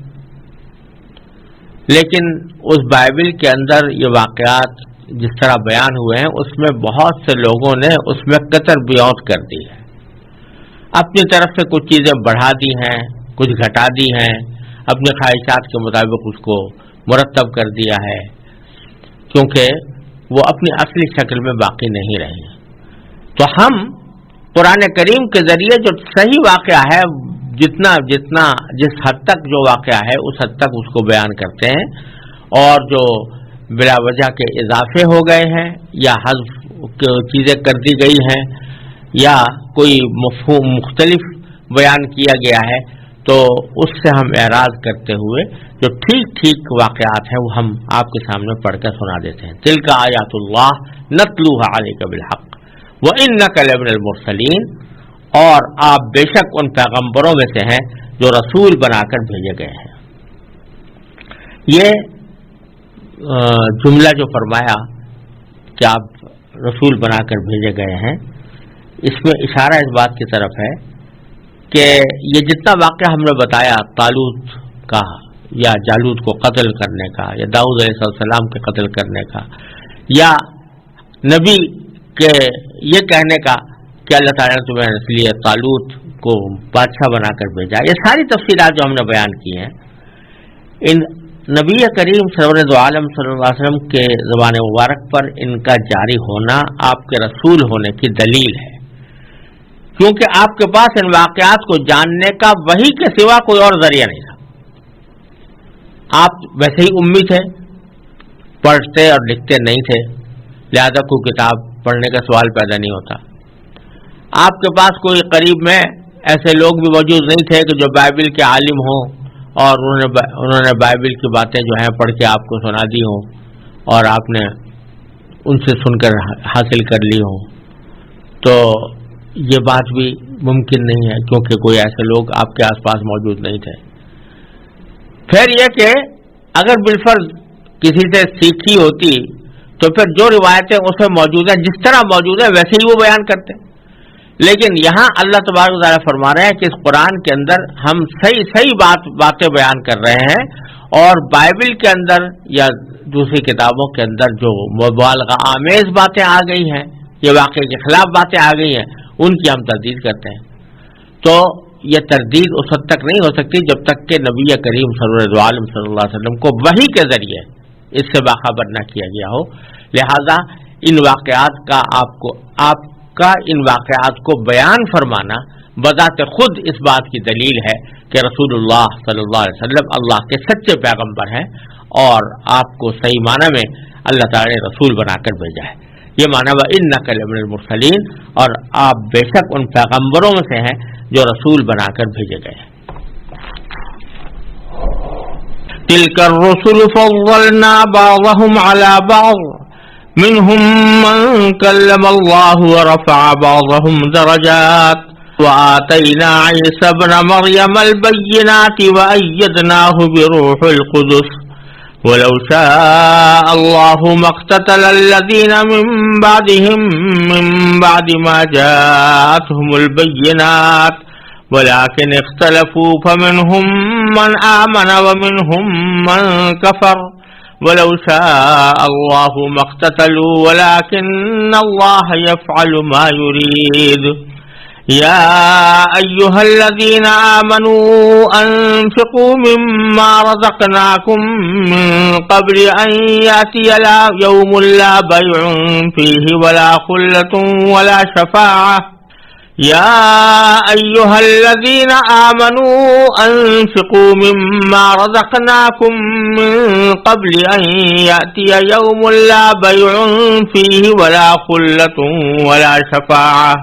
لیکن اس بائبل کے اندر یہ واقعات جس طرح بیان ہوئے ہیں اس میں بہت سے لوگوں نے اس میں قطر بیعت کر دی ہے، اپنی طرف سے کچھ چیزیں بڑھا دی ہیں، کچھ گھٹا دی ہیں، اپنے خواہشات کے مطابق اس کو مرتب کر دیا ہے، کیونکہ وہ اپنی اصلی شکل میں باقی نہیں رہی۔ تو ہم قرآن کریم کے ذریعے جو صحیح واقعہ ہے جس حد تک جو واقعہ ہے اس حد تک اس کو بیان کرتے ہیں، اور جو بلا وجہ کے اضافے ہو گئے ہیں یا حذف چیزیں کر دی گئی ہیں یا کوئی مفہوم مختلف بیان کیا گیا ہے تو اس سے ہم اعراض کرتے ہوئے جو ٹھیک ٹھیک واقعات ہیں وہ ہم آپ کے سامنے پڑھ کر سنا دیتے ہیں۔ تِلْكَ آیاتُ اللَّهِ نَتْلُوهَا عَلَيْكَ بِالْحَقِّ وَإِنَّكَ لَمِنَ الْمُرْسَلِينَ، اور آپ بے شک ان پیغمبروں میں سے ہیں جو رسول بنا کر بھیجے گئے ہیں۔ یہ جملہ جو فرمایا کہ آپ رسول بنا کر بھیجے گئے ہیں، اس میں اشارہ اس بات کی طرف ہے کہ یہ جتنا واقعہ ہم نے بتایا طالوت کا یا جالوت کو قتل کرنے کا یا داؤد علیہ السلام کے قتل کرنے کا یا نبی کے یہ کہنے کا کہ اللہ تعالیٰ نے تمہیں اس لیے طالوت کو بادشاہ بنا کر بھیجا، یہ ساری تفصیلات جو ہم نے بیان کی ہیں، ان نبی کریم سرور عالم صلی اللہ علیہ وسلم کے زبان مبارک پر ان کا جاری ہونا آپ کے رسول ہونے کی دلیل ہے، کیونکہ آپ کے پاس ان واقعات کو جاننے کا وحی کے سوا کوئی اور ذریعہ نہیں تھا۔ آپ ویسے ہی امی تھے، پڑھتے اور لکھتے نہیں تھے، لہذا کوئی کتاب پڑھنے کا سوال پیدا نہیں ہوتا۔ آپ کے پاس کوئی قریب میں ایسے لوگ بھی موجود نہیں تھے کہ جو بائبل کے عالم ہوں اور انہوں نے بائبل کی باتیں جو ہیں پڑھ کے آپ کو سنا دی ہوں اور آپ نے ان سے سن کر حاصل کر لی ہوں، تو یہ بات بھی ممکن نہیں ہے کیونکہ کوئی ایسے لوگ آپ کے آس پاس موجود نہیں تھے۔ پھر یہ کہ اگر بالفرض کسی سے سیکھی ہوتی تو پھر جو روایتیں اس میں موجود ہیں جس طرح موجود ہیں ویسے ہی وہ بیان کرتے، لیکن یہاں اللہ تبارک و تعالیٰ فرما رہے ہیں کہ اس قرآن کے اندر ہم صحیح باتیں بیان کر رہے ہیں، اور بائبل کے اندر یا دوسری کتابوں کے اندر جو مبالغہ آمیز باتیں آ گئی ہیں یا واقعے کے خلاف باتیں آ گئی ہیں ان کی ہم تردید کرتے ہیں۔ تو یہ تردید اس حد تک نہیں ہو سکتی جب تک کہ نبی کریم صلی اللہ علیہ وسلم کو وحی کے ذریعے اس سے باخبر نہ کیا گیا ہو۔ لہذا ان واقعات کا آپ کا ان واقعات کو بیان فرمانا بذات خود اس بات کی دلیل ہے کہ رسول اللہ صلی اللہ علیہ وسلم اللہ کے سچے پیغمبر ہیں اور آپ کو صحیح معنی میں اللہ تعالی نے رسول بنا کر بھیجا ہے۔ یہ معنی وَإِنَّكَ لَمِنَ الْمُرْسَلِينَ، اور آپ بے شک ان پیغمبروں میں سے ہیں جو رسول بنا کر بھیجے گئے ہیں۔ تِلْكَ الرُّسُلُ فَضَّلْنَا بَعْضَهُمْ عَلَى بَعْضٍ مِّنْهُمْ مَنْ كَلَّمَ اللَّهُ وَرَفَعَ بَعْضَهُمْ دَرَجَاتٍ وَآتَيْنَا عِيسَى ابْنَ مَرْيَمَ الْبَيِّنَاتِ وَأَيَّدْنَاهُ بِرُوحِ الْقُدُسِ وَلَوْ شَاءَ اللَّهُ مَا اقْتَتَلَ الَّذِينَ مِن بَعْدِهِم مِّن بَعْدِ مَا جَاءَتْهُمُ الْبَيِّنَاتُ وَلَكِنِ اخْتَلَفُوا فَمِنْهُم مَّنْ آمَنَ وَمِنْهُم مَّن كَفَرَ وَلَوْ شَاءَ اللَّهُ مَا اقْتَتَلُوا وَلَكِنَّ اللَّهَ يَفْعَلُ مَا يُرِيدُ يَا أَيُّهَا الَّذِينَ آمَنُوا أَنفِقُوا مِمَّا رَزَقْنَاكُم مِّن قَبْلِ أَن يَأْتِيَ يَوْمٌ لَّا بَيْعٌ فِيهِ وَلَا خُلَّةٌ وَلَا شَفَاعَةٌ يَا أَيُّهَا الَّذِينَ آمَنُوا أَنفِقُوا مِمَّا رَزَقْنَاكُم مِّن قَبْلِ أَن يَأْتِيَ يَوْمٌ لَّا بَيْعٌ فِيهِ وَلَا خُلَّةٌ وَلَا شَفَاعَةٌ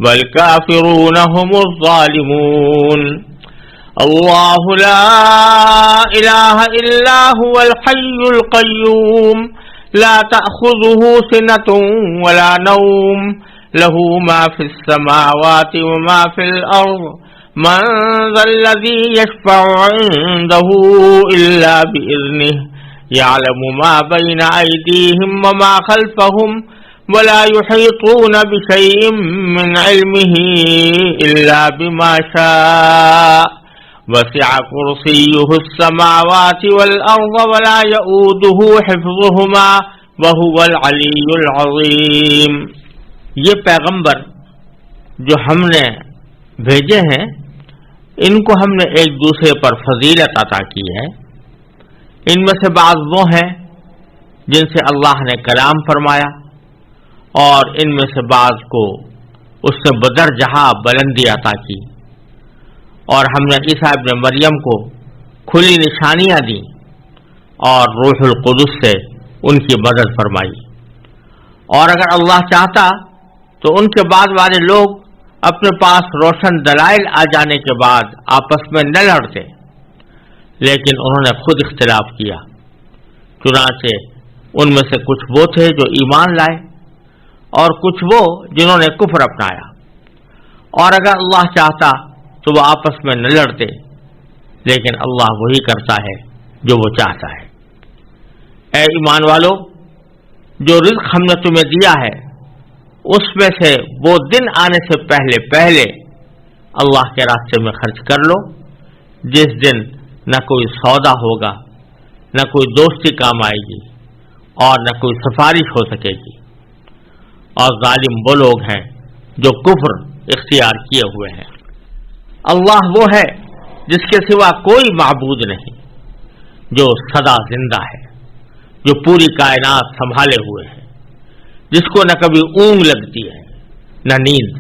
وَالْكَافِرُونَ هُمُ الظَّالِمُونَ اللَّهُ لَا إِلَٰهَ إِلَّا هُوَ الْحَيُّ الْقَيُّومُ لَا تَأْخُذُهُ سِنَةٌ وَلَا نَوْمٌ لَهُ مَا فِي السَّمَاوَاتِ وَمَا فِي الْأَرْضِ مَن ذَا الَّذِي يَشْفَعُ عِندَهُ إِلَّا بِإِذْنِهِ يَعْلَمُ مَا بَيْنَ أَيْدِيهِمْ وَمَا خَلْفَهُمْ وَلَا يُحِيطُونَ بِشَيْءٍ مِّنْ عِلْمِهِ إِلَّا بِمَا شَاءَ وَسِعَ كُرْسِيُّهُ السَّمَاوَاتِ وَالْأَرْضَ وَلَا يَئُودُهُ حِفْظُهُمَا وَهُوَ الْعَلِيُّ الْعَظِيمُ۔ یہ پیغمبر جو ہم نے بھیجے ہیں ان کو ہم نے ایک دوسرے پر فضیلت عطا کی ہے۔ ان میں سے بعض وہ ہیں جن سے اللہ نے کلام فرمایا، اور ان میں سے بعض کو اس سے بدر جہاں بلندی عطا کی، اور ہم نے عیسیٰ ابن مریم کو کھلی نشانیاں دیں اور روح القدس سے ان کی مدد فرمائی۔ اور اگر اللہ چاہتا تو ان کے بعد والے لوگ اپنے پاس روشن دلائل آ جانے کے بعد آپس میں نہ لڑتے، لیکن انہوں نے خود اختلاف کیا۔ چنانچہ ان میں سے کچھ وہ تھے جو ایمان لائے اور کچھ وہ جنہوں نے کفر اپنایا، اور اگر اللہ چاہتا تو وہ آپس میں نہ لڑتے، لیکن اللہ وہی کرتا ہے جو وہ چاہتا ہے۔ اے ایمان والو، جو رزق ہم نے تمہیں دیا ہے اس میں سے وہ دن آنے سے پہلے پہلے اللہ کے راستے میں خرچ کر لو، جس دن نہ کوئی سودا ہوگا، نہ کوئی دوستی کام آئے گی، اور نہ کوئی سفارش ہو سکے گی۔ اور ظالم وہ لوگ ہیں جو کفر اختیار کیے ہوئے ہیں۔ اللہ وہ ہے جس کے سوا کوئی معبود نہیں، جو سدا زندہ ہے، جو پوری کائنات سنبھالے ہوئے ہے، جس کو نہ کبھی اونگ لگتی ہے نہ نیند۔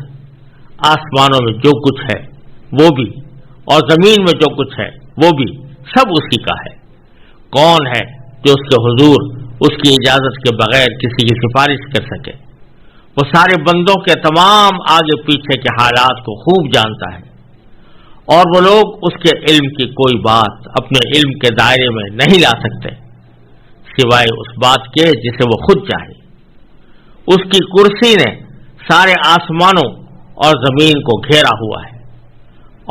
آسمانوں میں جو کچھ ہے وہ بھی، اور زمین میں جو کچھ ہے وہ بھی، سب اسی کا ہے۔ کون ہے جو اس کے حضور اس کی اجازت کے بغیر کسی کی سفارش کر سکے؟ وہ سارے بندوں کے تمام آگے پیچھے کے حالات کو خوب جانتا ہے، اور وہ لوگ اس کے علم کی کوئی بات اپنے علم کے دائرے میں نہیں لا سکتے سوائے اس بات کے جسے وہ خود چاہے۔ اس کی کرسی نے سارے آسمانوں اور زمین کو گھیرا ہوا ہے،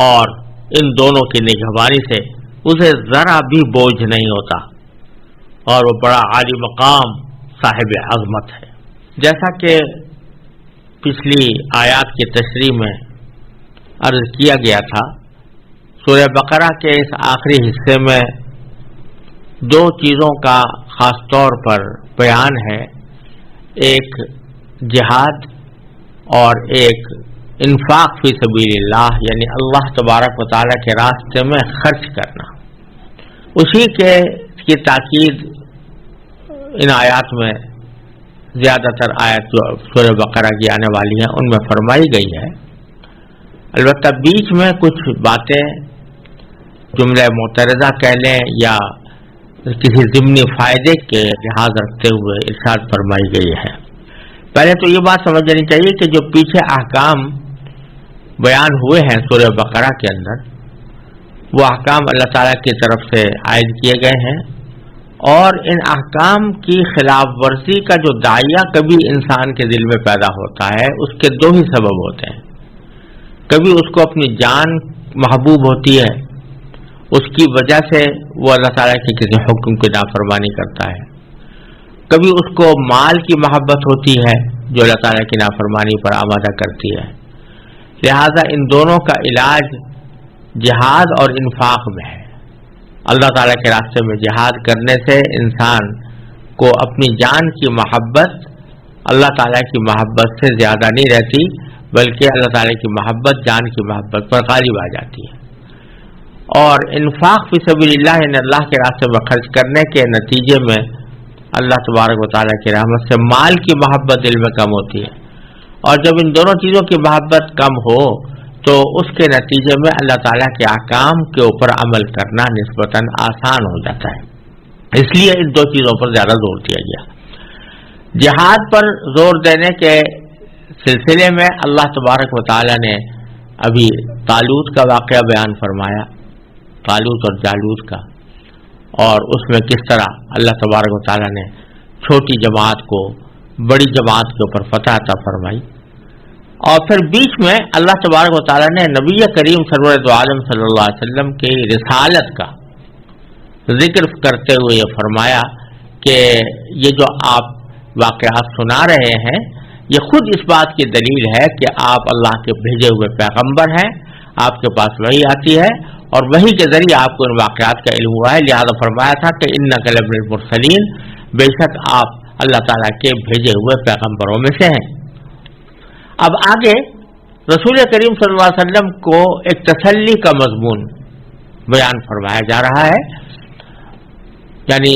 اور ان دونوں کی نگہبانی سے اسے ذرا بھی بوجھ نہیں ہوتا، اور وہ بڑا عالی مقام صاحب عظمت ہے۔ جیسا کہ پچھلی آیات کی تشریح میں عرض کیا گیا تھا، سورہ بقرہ کے اس آخری حصے میں دو چیزوں کا خاص طور پر بیان ہے، ایک جہاد اور ایک انفاق فی سبیل اللہ، یعنی اللہ تبارک و تعالیٰ کے راستے میں خرچ کرنا۔ اسی کی تاکید ان آیات میں زیادہ تر آیات جو سورہ بقرہ کی آنے والی ہیں ان میں فرمائی گئی ہے۔ البتہ بیچ میں کچھ باتیں جملہ معترضہ کہہ لیں یا کسی ضمنی فائدے کے لحاظ رکھتے ہوئے ارشاد فرمائی گئی ہے۔ پہلے تو یہ بات سمجھ لینی چاہیے کہ جو پیچھے احکام بیان ہوئے ہیں سورہ بقرہ کے اندر، وہ احکام اللہ تعالیٰ کی طرف سے عائد کیے گئے ہیں، اور ان احکام کی خلاف ورزی کا جو داعیہ کبھی انسان کے دل میں پیدا ہوتا ہے، اس کے دو ہی سبب ہوتے ہیں۔ کبھی اس کو اپنی جان محبوب ہوتی ہے، اس کی وجہ سے وہ اللہ تعالیٰ کے کسی حکم کی نافرمانی کرتا ہے، کبھی اس کو مال کی محبت ہوتی ہے جو اللہ تعالیٰ کی نافرمانی پر آمادہ کرتی ہے۔ لہذا ان دونوں کا علاج جہاد اور انفاق میں ہے۔ اللہ تعالیٰ کے راستے میں جہاد کرنے سے انسان کو اپنی جان کی محبت اللہ تعالیٰ کی محبت سے زیادہ نہیں رہتی، بلکہ اللہ تعالیٰ کی محبت جان کی محبت پر غالب آ جاتی ہے۔ اور انفاق فی سبیل اللہ، یعنی اللہ کے راستے میں خرچ کرنے کے نتیجے میں اللہ تبارک و تعالیٰ کی رحمت سے مال کی محبت دل میں کم ہوتی ہے، اور جب ان دونوں چیزوں کی محبت کم ہو تو اس کے نتیجے میں اللہ تعالیٰ کے احکام کے اوپر عمل کرنا نسبتاً آسان ہو جاتا ہے۔ اس لیے ان دو چیزوں پر زیادہ زور دیا گیا۔ جہاد پر زور دینے کے سلسلے میں اللہ تبارک و تعالیٰ نے ابھی طالوت کا واقعہ بیان فرمایا، طالوت اور جالوت کا، اور اس میں کس طرح اللہ تبارک و تعالیٰ نے چھوٹی جماعت کو بڑی جماعت کے اوپر فتح عطا فرمائی۔ اور پھر بیچ میں اللہ تبارک و تعالیٰ نے نبی کریم سرور دو عالم صلی اللہ علیہ وسلم کی رسالت کا ذکر کرتے ہوئے یہ فرمایا کہ یہ جو آپ واقعات سنا رہے ہیں یہ خود اس بات کی دلیل ہے کہ آپ اللہ کے بھیجے ہوئے پیغمبر ہیں، آپ کے پاس وحی آتی ہے اور وحی کے ذریعے آپ کو ان واقعات کا علم ہوا ہے۔ لہذا فرمایا تھا کہ انک لمن المرسلین، بے شک آپ اللہ تعالیٰ کے بھیجے ہوئے پیغمبروں میں سے ہیں۔ اب آگے رسول کریم صلی اللہ علیہ وسلم کو ایک تسلی کا مضمون بیان فرمایا جا رہا ہے، یعنی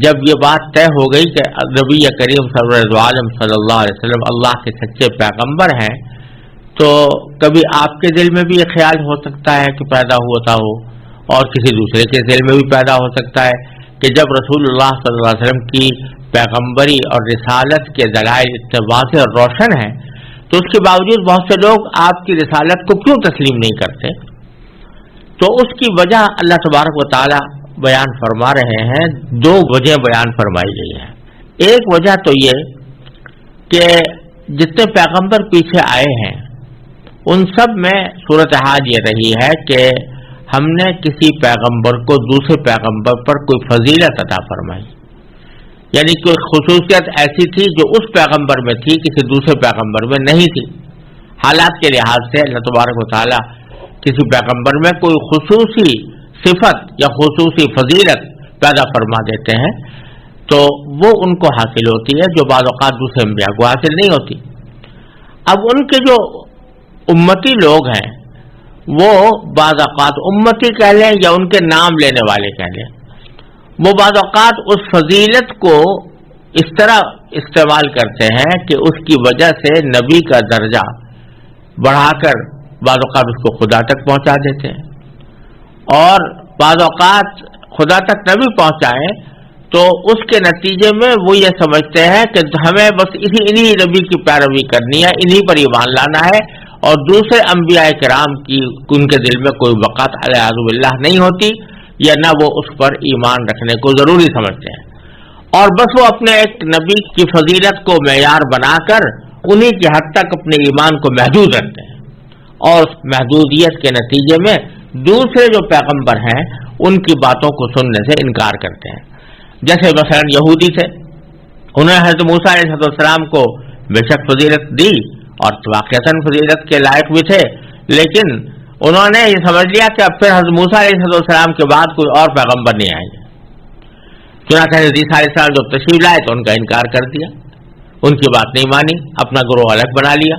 جب یہ بات طے ہو گئی کہ نبی کریم سرور عالم صلی اللہ علیہ وسلم اللہ کے سچے پیغمبر ہیں، تو کبھی آپ کے دل میں بھی یہ خیال ہو سکتا ہے کہ پیدا ہوتا ہو، اور کسی دوسرے کے دل میں بھی پیدا ہو سکتا ہے کہ جب رسول اللہ صلی اللہ علیہ وسلم کی پیغمبری اور رسالت کے دلائل اتنے واضح اور روشن ہیں، تو اس کے باوجود بہت سے لوگ آپ کی رسالت کو کیوں تسلیم نہیں کرتے؟ تو اس کی وجہ اللہ تبارک و تعالی بیان فرما رہے ہیں، دو وجہ بیان فرمائی گئی ہیں۔ ایک وجہ تو یہ کہ جتنے پیغمبر پیچھے آئے ہیں ان سب میں صورتحال یہ رہی ہے کہ ہم نے کسی پیغمبر کو دوسرے پیغمبر پر کوئی فضیلت عطا فرمائی، یعنی کوئی خصوصیت ایسی تھی جو اس پیغمبر میں تھی کسی دوسرے پیغمبر میں نہیں تھی۔ حالات کے لحاظ سے اللہ تبارک و تعالیٰ کسی پیغمبر میں کوئی خصوصی صفت یا خصوصی فضیلت پیدا فرما دیتے ہیں تو وہ ان کو حاصل ہوتی ہے جو بعض اوقات دوسرے انبیاء کو حاصل نہیں ہوتی۔ اب ان کے جو امتی لوگ ہیں وہ بعض اوقات امتی کہہ لیں یا ان کے نام لینے والے کہہ لیں، وہ بعض اوقات اس فضیلت کو اس طرح استعمال کرتے ہیں کہ اس کی وجہ سے نبی کا درجہ بڑھا کر بعض اوقات اس کو خدا تک پہنچا دیتے ہیں، اور بعض اوقات خدا تک نہ بھی پہنچائیں تو اس کے نتیجے میں وہ یہ سمجھتے ہیں کہ ہمیں بس انہی نبی کی پیروی کرنی ہے، انہی پر ایمان لانا ہے، اور دوسرے انبیاء کرام کی ان کے دل میں کوئی وقت علیہ باللہ نہیں ہوتی، یا نہ وہ اس پر ایمان رکھنے کو ضروری سمجھتے ہیں، اور بس وہ اپنے ایک نبی کی فضیلت کو معیار بنا کر انہی کی حد تک اپنے ایمان کو محدود رکھتے ہیں، اور اس محدودیت کے نتیجے میں دوسرے جو پیغمبر ہیں ان کی باتوں کو سننے سے انکار کرتے ہیں۔ جیسے مثلا یہودی تھے، انہوں نے حضرت موسیٰ علیہ السلام کو بے شک فضیلت دی اور واقعتاً فضیلت کے لائق بھی تھے، لیکن انہوں نے یہ سمجھ لیا کہ اب پھر حضرت موسیٰ علیہ السلام کے بعد کوئی اور پیغمبر نہیں آئیں گے، چنانچہ حضرت عیسیٰ علیہ السلام جب تشریف لائے تو ان کا انکار کر دیا، ان کی بات نہیں مانی، اپنا گروہ الگ بنا لیا۔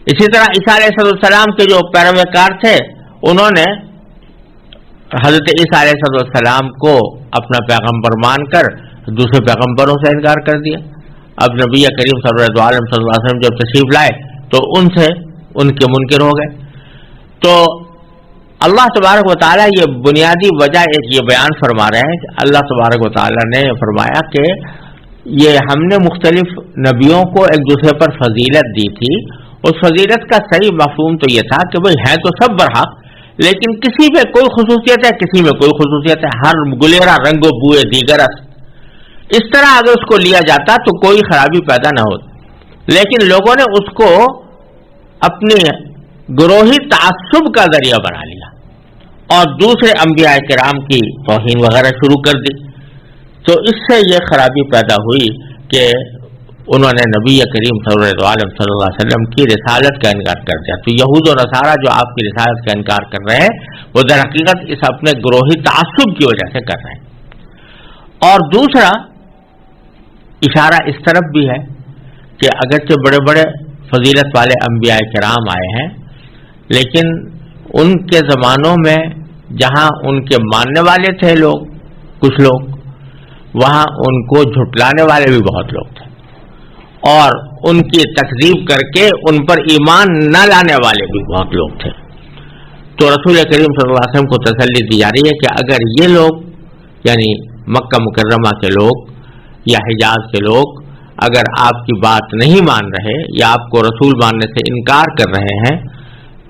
اسی طرح عیسیٰ علیہ السلام کے جو پیروکار تھے انہوں نے حضرت عیسیٰ علیہ السلام کو اپنا پیغمبر مان کر دوسرے پیغمبروں سے انکار کر دیا۔ اب نبی کریم سرور عالم صلی اللہ علیہ وسلم جب تشریف لائے تو ان سے ان کے منکر ہو گئے۔ تو اللہ تبارک و تعالیٰ یہ بنیادی وجہ ایک یہ بیان فرما رہے ہیں کہ اللہ تبارک و تعالیٰ نے فرمایا کہ یہ ہم نے مختلف نبیوں کو ایک دوسرے پر فضیلت دی تھی، اس فضیلت کا صحیح مفہوم تو یہ تھا کہ بھئی ہیں تو سب برحق، لیکن کسی میں کوئی خصوصیت ہے، کسی میں کوئی خصوصیت ہے، ہر گلیرا رنگ و بوئے دیگر اس طرح اگر اس کو لیا جاتا تو کوئی خرابی پیدا نہ ہوتی، لیکن لوگوں نے اس کو اپنے گروہی تعصب کا ذریعہ بنا لیا اور دوسرے انبیاء کرام کی توہین وغیرہ شروع کر دی۔ تو اس سے یہ خرابی پیدا ہوئی کہ انہوں نے نبی کریم صلی اللہ علیہ وسلم کی رسالت کا انکار کر دیا۔ تو یہود و نصارہ جو آپ کی رسالت کا انکار کر رہے ہیں وہ در حقیقت اس اپنے گروہی تعصب کی وجہ سے کر رہے ہیں۔ اور دوسرا اشارہ اس طرف بھی ہے کہ اگرچہ بڑے بڑے فضیلت والے انبیاء کرام آئے ہیں، لیکن ان کے زمانوں میں جہاں ان کے ماننے والے تھے لوگ، کچھ لوگ، وہاں ان کو جھٹلانے والے بھی بہت لوگ تھے، اور ان کی تکذیب کر کے ان پر ایمان نہ لانے والے بھی بہت لوگ تھے۔ تو رسول کریم صلی اللہ علیہ وسلم کو تسلی دی جا رہی ہے کہ اگر یہ لوگ یعنی مکہ مکرمہ کے لوگ یا حجاز کے لوگ اگر آپ کی بات نہیں مان رہے یا آپ کو رسول ماننے سے انکار کر رہے ہیں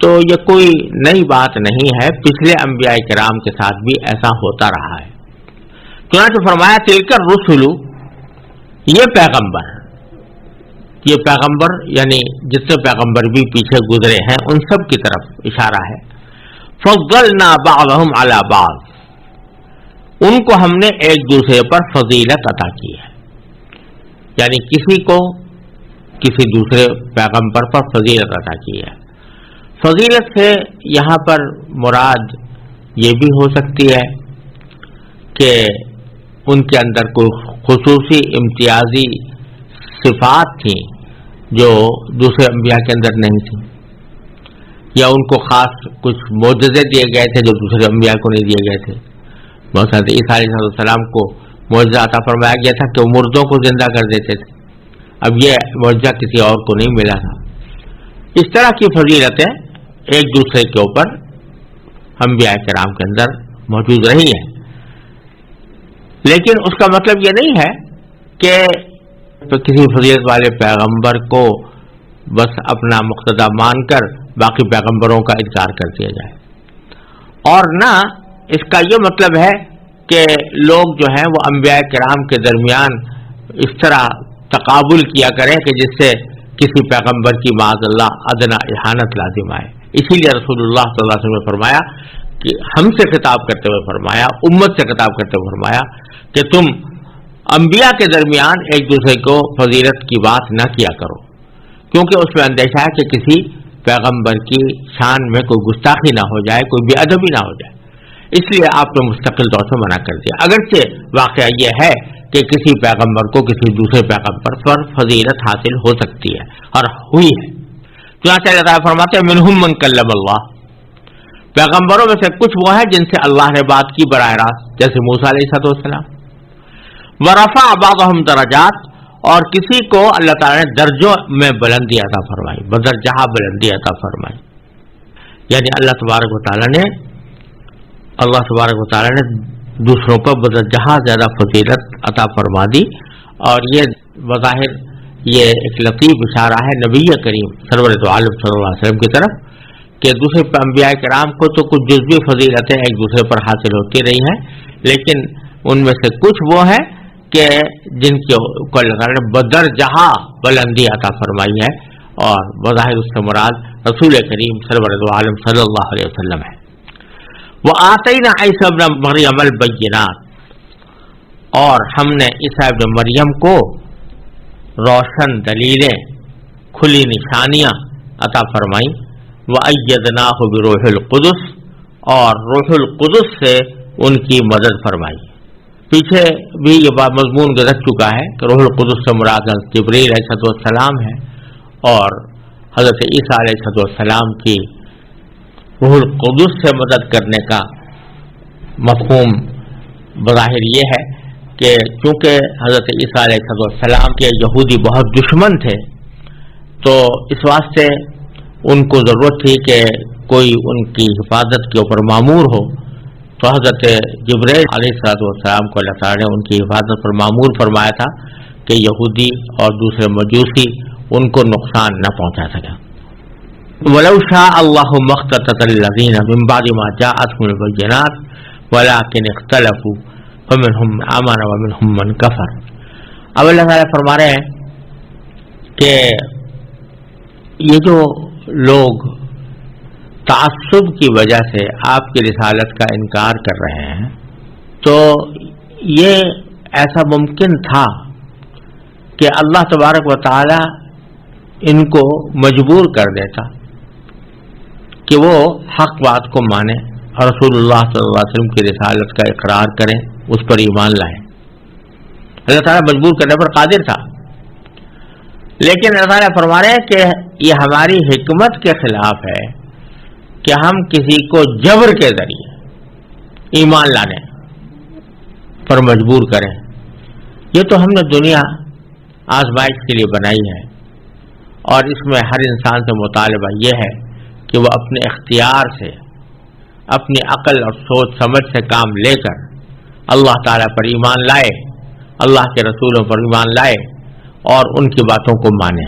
تو یہ کوئی نئی بات نہیں ہے، پچھلے انبیاء کرام کے ساتھ بھی ایسا ہوتا رہا ہے۔ چنانچہ فرمایا تلک الرسل، یہ پیغمبر یعنی جتنے پیغمبر بھی پیچھے گزرے ہیں ان سب کی طرف اشارہ ہے۔ فضلنا بعضهم علی بعض، ان کو ہم نے ایک دوسرے پر فضیلت عطا کی ہے، یعنی کسی کو کسی دوسرے پیغمبر پر فضیلت عطا کی ہے۔ فضیلت سے یہاں پر مراد یہ بھی ہو سکتی ہے کہ ان کے اندر کوئی خصوصی امتیازی صفات تھیں جو دوسرے انبیاء کے اندر نہیں تھیں، یا ان کو خاص کچھ معجزے دیے گئے تھے جو دوسرے انبیاء کو نہیں دیے گئے تھے۔ حضرت عیسیٰ علیہ السلام کو معجزہ عطا فرمایا گیا تھا کہ وہ مردوں کو زندہ کر دیتے تھے، اب یہ معجزہ کسی اور کو نہیں ملا تھا۔ اس طرح کی فضیلتیں ایک دوسرے کے اوپر انبیاء کرام کے اندر موجود رہی ہیں، لیکن اس کا مطلب یہ نہیں ہے کہ کسی فضیلت والے پیغمبر کو بس اپنا مقتدی مان کر باقی پیغمبروں کا انکار کر دیا جائے، اور نہ اس کا یہ مطلب ہے کہ لوگ جو ہیں وہ انبیاء کرام کے درمیان اس طرح تقابل کیا کریں کہ جس سے کسی پیغمبر کی معاذ اللہ ادنا اہانت لازم آئے۔ اسی لیے رسول اللہ صلی اللہ علیہ وسلم نے فرمایا کہ ہم سے خطاب کرتے ہوئے فرمایا، امت سے خطاب کرتے ہوئے فرمایا کہ تم انبیاء کے درمیان ایک دوسرے کو فضیلت کی بات نہ کیا کرو، کیونکہ اس میں اندیشہ ہے کہ کسی پیغمبر کی شان میں کوئی گستاخی نہ ہو جائے، کوئی بے ادبی نہ ہو جائے، اس لیے آپ نے مستقل طور سے منع کر دیا۔ اگرچہ واقعہ یہ ہے کہ کسی پیغمبر کو کسی دوسرے پیغمبر پر فضیلت حاصل ہو سکتی ہے اور ہوئی ہے۔ چنانچہ اللہ تعالیٰ فرماتے ہیں منہم من کلم اللہ، پیغمبروں میں سے کچھ وہ ہیں جن سے اللہ نے بات کی براہ راست، جیسے موسیٰ علیہ السلام، ورفع بعضهم درجات، اور کسی کو اللہ تعالیٰ نے درجوں میں بلندی عطا فرمائی، بدرجہ بلندی عطا فرمائی، یعنی اللہ تبارک و تعالیٰ نے دوسروں پر بدرجہ زیادہ فضیلت عطا فرما دی۔ اور یہ بظاہر یہ ایک لطیف اشارہ ہے نبی کریم سرور عالم صلی اللہ علیہ وسلم کی طرف کہ دوسرے انبیاء کرام کو تو کچھ جزوی فضیلتیں ایک دوسرے پر حاصل ہوتی رہی ہیں، لیکن ان میں سے کچھ وہ ہیں کہ جن کو اللہ تعالیٰ نے بدرجہ بلندی عطا فرمائی ہے، اور بظاہر اس سے مراد رسول کریم سرور عالم صلی اللہ علیہ وسلم ہے۔ وآتینا عیسی ابن مریم البینات، اور ہم نے عیسی ابن مریم کو روشن دلیلیں کھلی نشانیاں عطا فرمائیں، وَأَيَّدْنَاهُ بِرُوحِ الْقُدُسِ، اور روح القدس سے ان کی مدد فرمائی۔ پیچھے بھی یہ مضمون گزر چکا ہے کہ روح القدس سے مراد حضرت جبریل علیہ السلام ہے، اور حضرت عیسیٰ علیہ السلام کی روح القدس سے مدد کرنے کا مفہوم بظاہر یہ ہے کہ چونکہ حضرت عیسیٰ علیہ السلام کے یہودی بہت دشمن تھے، تو اس واسطے ان کو ضرورت تھی کہ کوئی ان کی حفاظت کے اوپر مامور ہو، تو حضرت جبریل علیہ السلام کو اللہ تعالیٰ نے ان کی حفاظت پر مامور فرمایا تھا کہ یہودی اور دوسرے مجوسی ان کو نقصان نہ پہنچا سکے۔ وَلَوْ شَاءَ اللَّهُ مَا اخْتَتَلَ الَّذِينَ مِن بَعْدِ مَا جَاءَتْهُمُ الْبَيِّنَاتُ وَلَٰكِنِ اخْتَلَفُوا فَمِنْهُمْ مَنْ آمَنَ وَمِنْهُمْ مَنْ كَفَرَ۔ اب اللہ تعالیٰ فرما رہے ہیں کہ یہ جو لوگ تعصب کی وجہ سے آپ کی رسالت کا انکار کر رہے ہیں، تو یہ ایسا ممکن تھا کہ اللہ تبارک و تعالی ان کو مجبور کر دیتا کہ وہ حق بات کو مانیں اور رسول اللہ صلی اللہ علیہ وسلم کی رسالت کا اقرار کریں، اس پر ایمان لائیں۔ اللہ تعالیٰ مجبور کرنے پر قادر تھا، لیکن اللہ تعالیٰ فرما رہے ہیں کہ یہ ہماری حکمت کے خلاف ہے کہ ہم کسی کو جبر کے ذریعے ایمان لانے پر مجبور کریں۔ یہ تو ہم نے دنیا آزمائش کے لیے بنائی ہے، اور اس میں ہر انسان سے مطالبہ یہ ہے کہ وہ اپنے اختیار سے، اپنی عقل اور سوچ سمجھ سے کام لے کر اللہ تعالیٰ پر ایمان لائے، اللہ کے رسولوں پر ایمان لائے اور ان کی باتوں کو مانے۔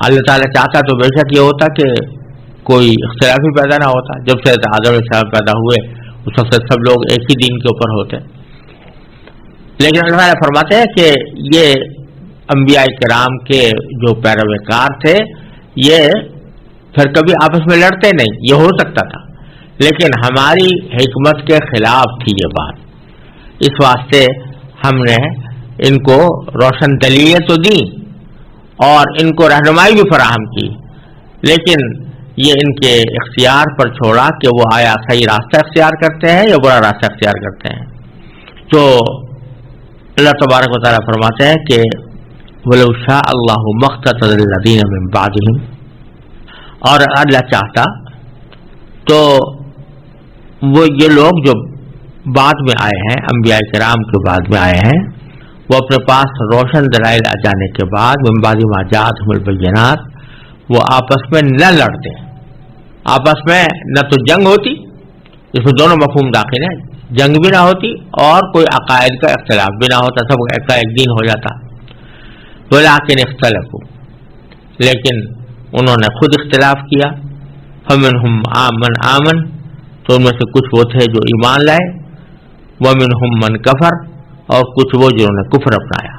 اللہ تعالیٰ چاہتا تو بے شک یہ ہوتا کہ کوئی اختلاف ہی پیدا نہ ہوتا۔ جب سے آدم علیہ السلام پیدا ہوئے اس وقت سب لوگ ایک ہی دین کے اوپر ہوتے، لیکن اللہ تعالیٰ فرماتے ہیں کہ یہ انبیاء کرام کے جو پیروکار تھے یہ پھر کبھی آپس میں لڑتے نہیں، یہ ہو سکتا تھا، لیکن ہماری حکمت کے خلاف تھی یہ بات۔ اس واسطے ہم نے ان کو روشن دلیلیں تو دیں اور ان کو رہنمائی بھی فراہم کی، لیکن یہ ان کے اختیار پر چھوڑا کہ وہ آیا صحیح راستہ اختیار کرتے ہیں یا برا راستہ اختیار کرتے ہیں۔ تو اللہ تبارک و تعالیٰ فرماتے ہیں کہ وَلَوْ شَاءَ اللَّهُ مَا اخْتَتَلَ الَّذِينَ مِن بَعْدِهِمْ، اور اللہ چاہتا تو وہ یہ لوگ جو بعد میں آئے ہیں، انبیاء کرام کے بعد میں آئے ہیں، وہ اپنے پاس روشن دلائل آ جانے کے بعد من بعد ما جاءتهم البینات، وہ آپس میں نہ لڑتے، آپس میں نہ تو جنگ ہوتی، اس میں دونوں مفہوم داخل ہیں، جنگ بھی نہ ہوتی اور کوئی عقائد کا اختلاف بھی نہ ہوتا، سب کا ایک دین ہو جاتا۔ ولیکن اختلفوا، لیکن انہوں نے خود اختلاف کیا، فمنهم من آمن، تو ان میں سے کچھ وہ تھے جو ایمان لائے، ومنهم من کفر، اور کچھ وہ جنہوں نے کفر اپنایا۔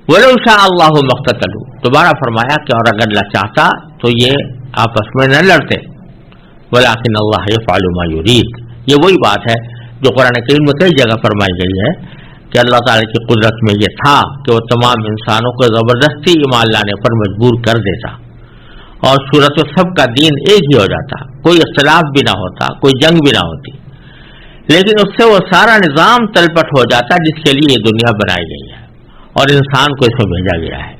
وَلَوْ شَاءَ اللَّهُ مَا اقْتَتَلُوا، دوبارہ فرمایا کہ اور اگر اللہ چاہتا تو یہ آپس میں نہ لڑتے، وَلَٰكِنَّ اللَّهَ يَفْعَلُ مَا يُرِيدُ، یہ وہی بات ہے جو قرآن کریم میں کئی جگہ فرمائی گئی ہے کہ اللہ تعالیٰ کی قدرت میں یہ تھا کہ وہ تمام انسانوں کو زبردستی ایمان لانے پر مجبور کر دیتا اور صورت و سب کا دین ایک ہی ہو جاتا، کوئی اختلاف بھی نہ ہوتا، کوئی جنگ بھی نہ ہوتی، لیکن اس سے وہ سارا نظام تلپٹ ہو جاتا جس کے لیے یہ دنیا بنائی گئی ہے اور انسان کو اس میں بھیجا گیا ہے۔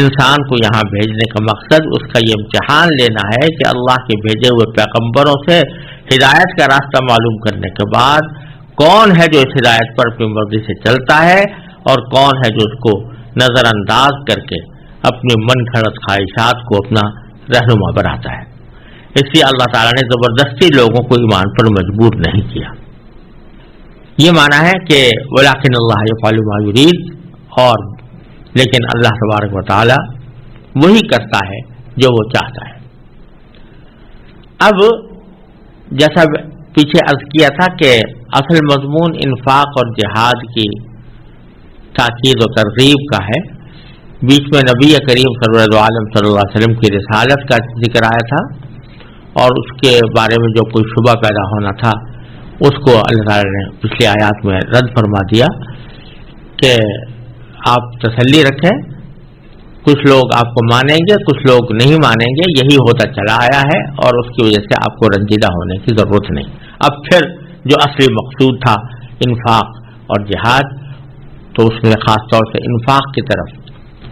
انسان کو یہاں بھیجنے کا مقصد اس کا یہ امتحان لینا ہے کہ اللہ کے بھیجے ہوئے پیغمبروں سے ہدایت کا راستہ معلوم کرنے کے بعد کون ہے جو اس ہدایت پر اپنی مرضی سے چلتا ہے اور کون ہے جو اس کو نظر انداز کر کے اپنی من گھڑت خواہشات کو اپنا رہنما بناتا ہے۔ اس لیے اللہ تعالیٰ نے زبردستی لوگوں کو ایمان پر مجبور نہیں کیا۔ یہ معنی ہے کہ وَلَٰكِنَّ اللَّهَ يَفْعَلُ مَا يُرِيدُ، اور لیکن اللہ تبارک و تعالی وہی کرتا ہے جو وہ چاہتا ہے۔ اب جیسا پیچھے عرض کیا تھا کہ اصل مضمون انفاق اور جہاد کی تاکید و ترغیب کا ہے، بیچ میں نبی کریم سرور عالم صلی اللہ علیہ وسلم کی رسالت کا ذکر آیا تھا اور اس کے بارے میں جو کوئی شبہ پیدا ہونا تھا اس کو اللہ تعالی نے پچھلی آیات میں رد فرما دیا کہ آپ تسلی رکھیں کچھ لوگ آپ کو مانیں گے، کچھ لوگ نہیں مانیں گے، یہی ہوتا چلا آیا ہے، اور اس کی وجہ سے آپ کو رنجیدہ ہونے کی ضرورت نہیں۔ اب پھر جو اصلی مقصود تھا انفاق اور جہاد، تو اس میں خاص طور سے انفاق کی طرف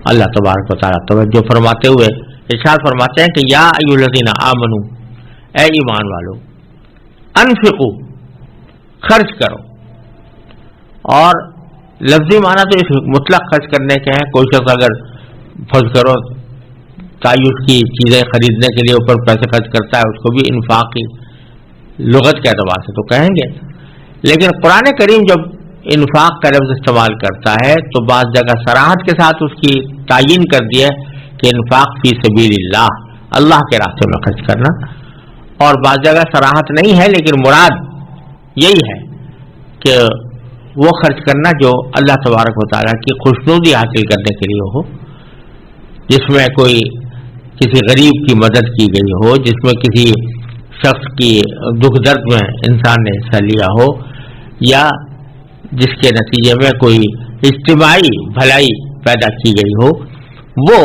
اللہ تبارک و تعالیٰ توجہ فرماتے ہوئے ارشاد فرماتے ہیں کہ یا ایھا الذین آمنو، اے ایمان والو، انفقوا، خرچ کرو۔ اور لفظی معنی تو اس مطلق خرچ کرنے کے ہیں۔ کوئی شخص اگر فرض کرو تعیش کی چیزیں خریدنے کے لیے اوپر پیسے خرچ کرتا ہے، اس کو بھی انفاق کی لغت کے اعتبار سے تو کہیں گے، لیکن قرآن کریم جب انفاق کا لفظ استعمال کرتا ہے تو بعض جگہ صراحت کے ساتھ اس کی تعین کر دی ہے کہ انفاق فی سبیل اللہ، اللہ کے راستے میں خرچ کرنا، اور بعض جگہ صراحت نہیں ہے لیکن مراد یہی ہے کہ وہ خرچ کرنا جو اللہ تبارک و تعالیٰ کی خوشنودی حاصل کرنے کے لیے ہو، جس میں کوئی کسی غریب کی مدد کی گئی ہو، جس میں کسی شخص کی دکھ درد میں انسان نے حصہ لیا ہو، یا جس کے نتیجے میں کوئی اجتماعی بھلائی پیدا کی گئی ہو، وہ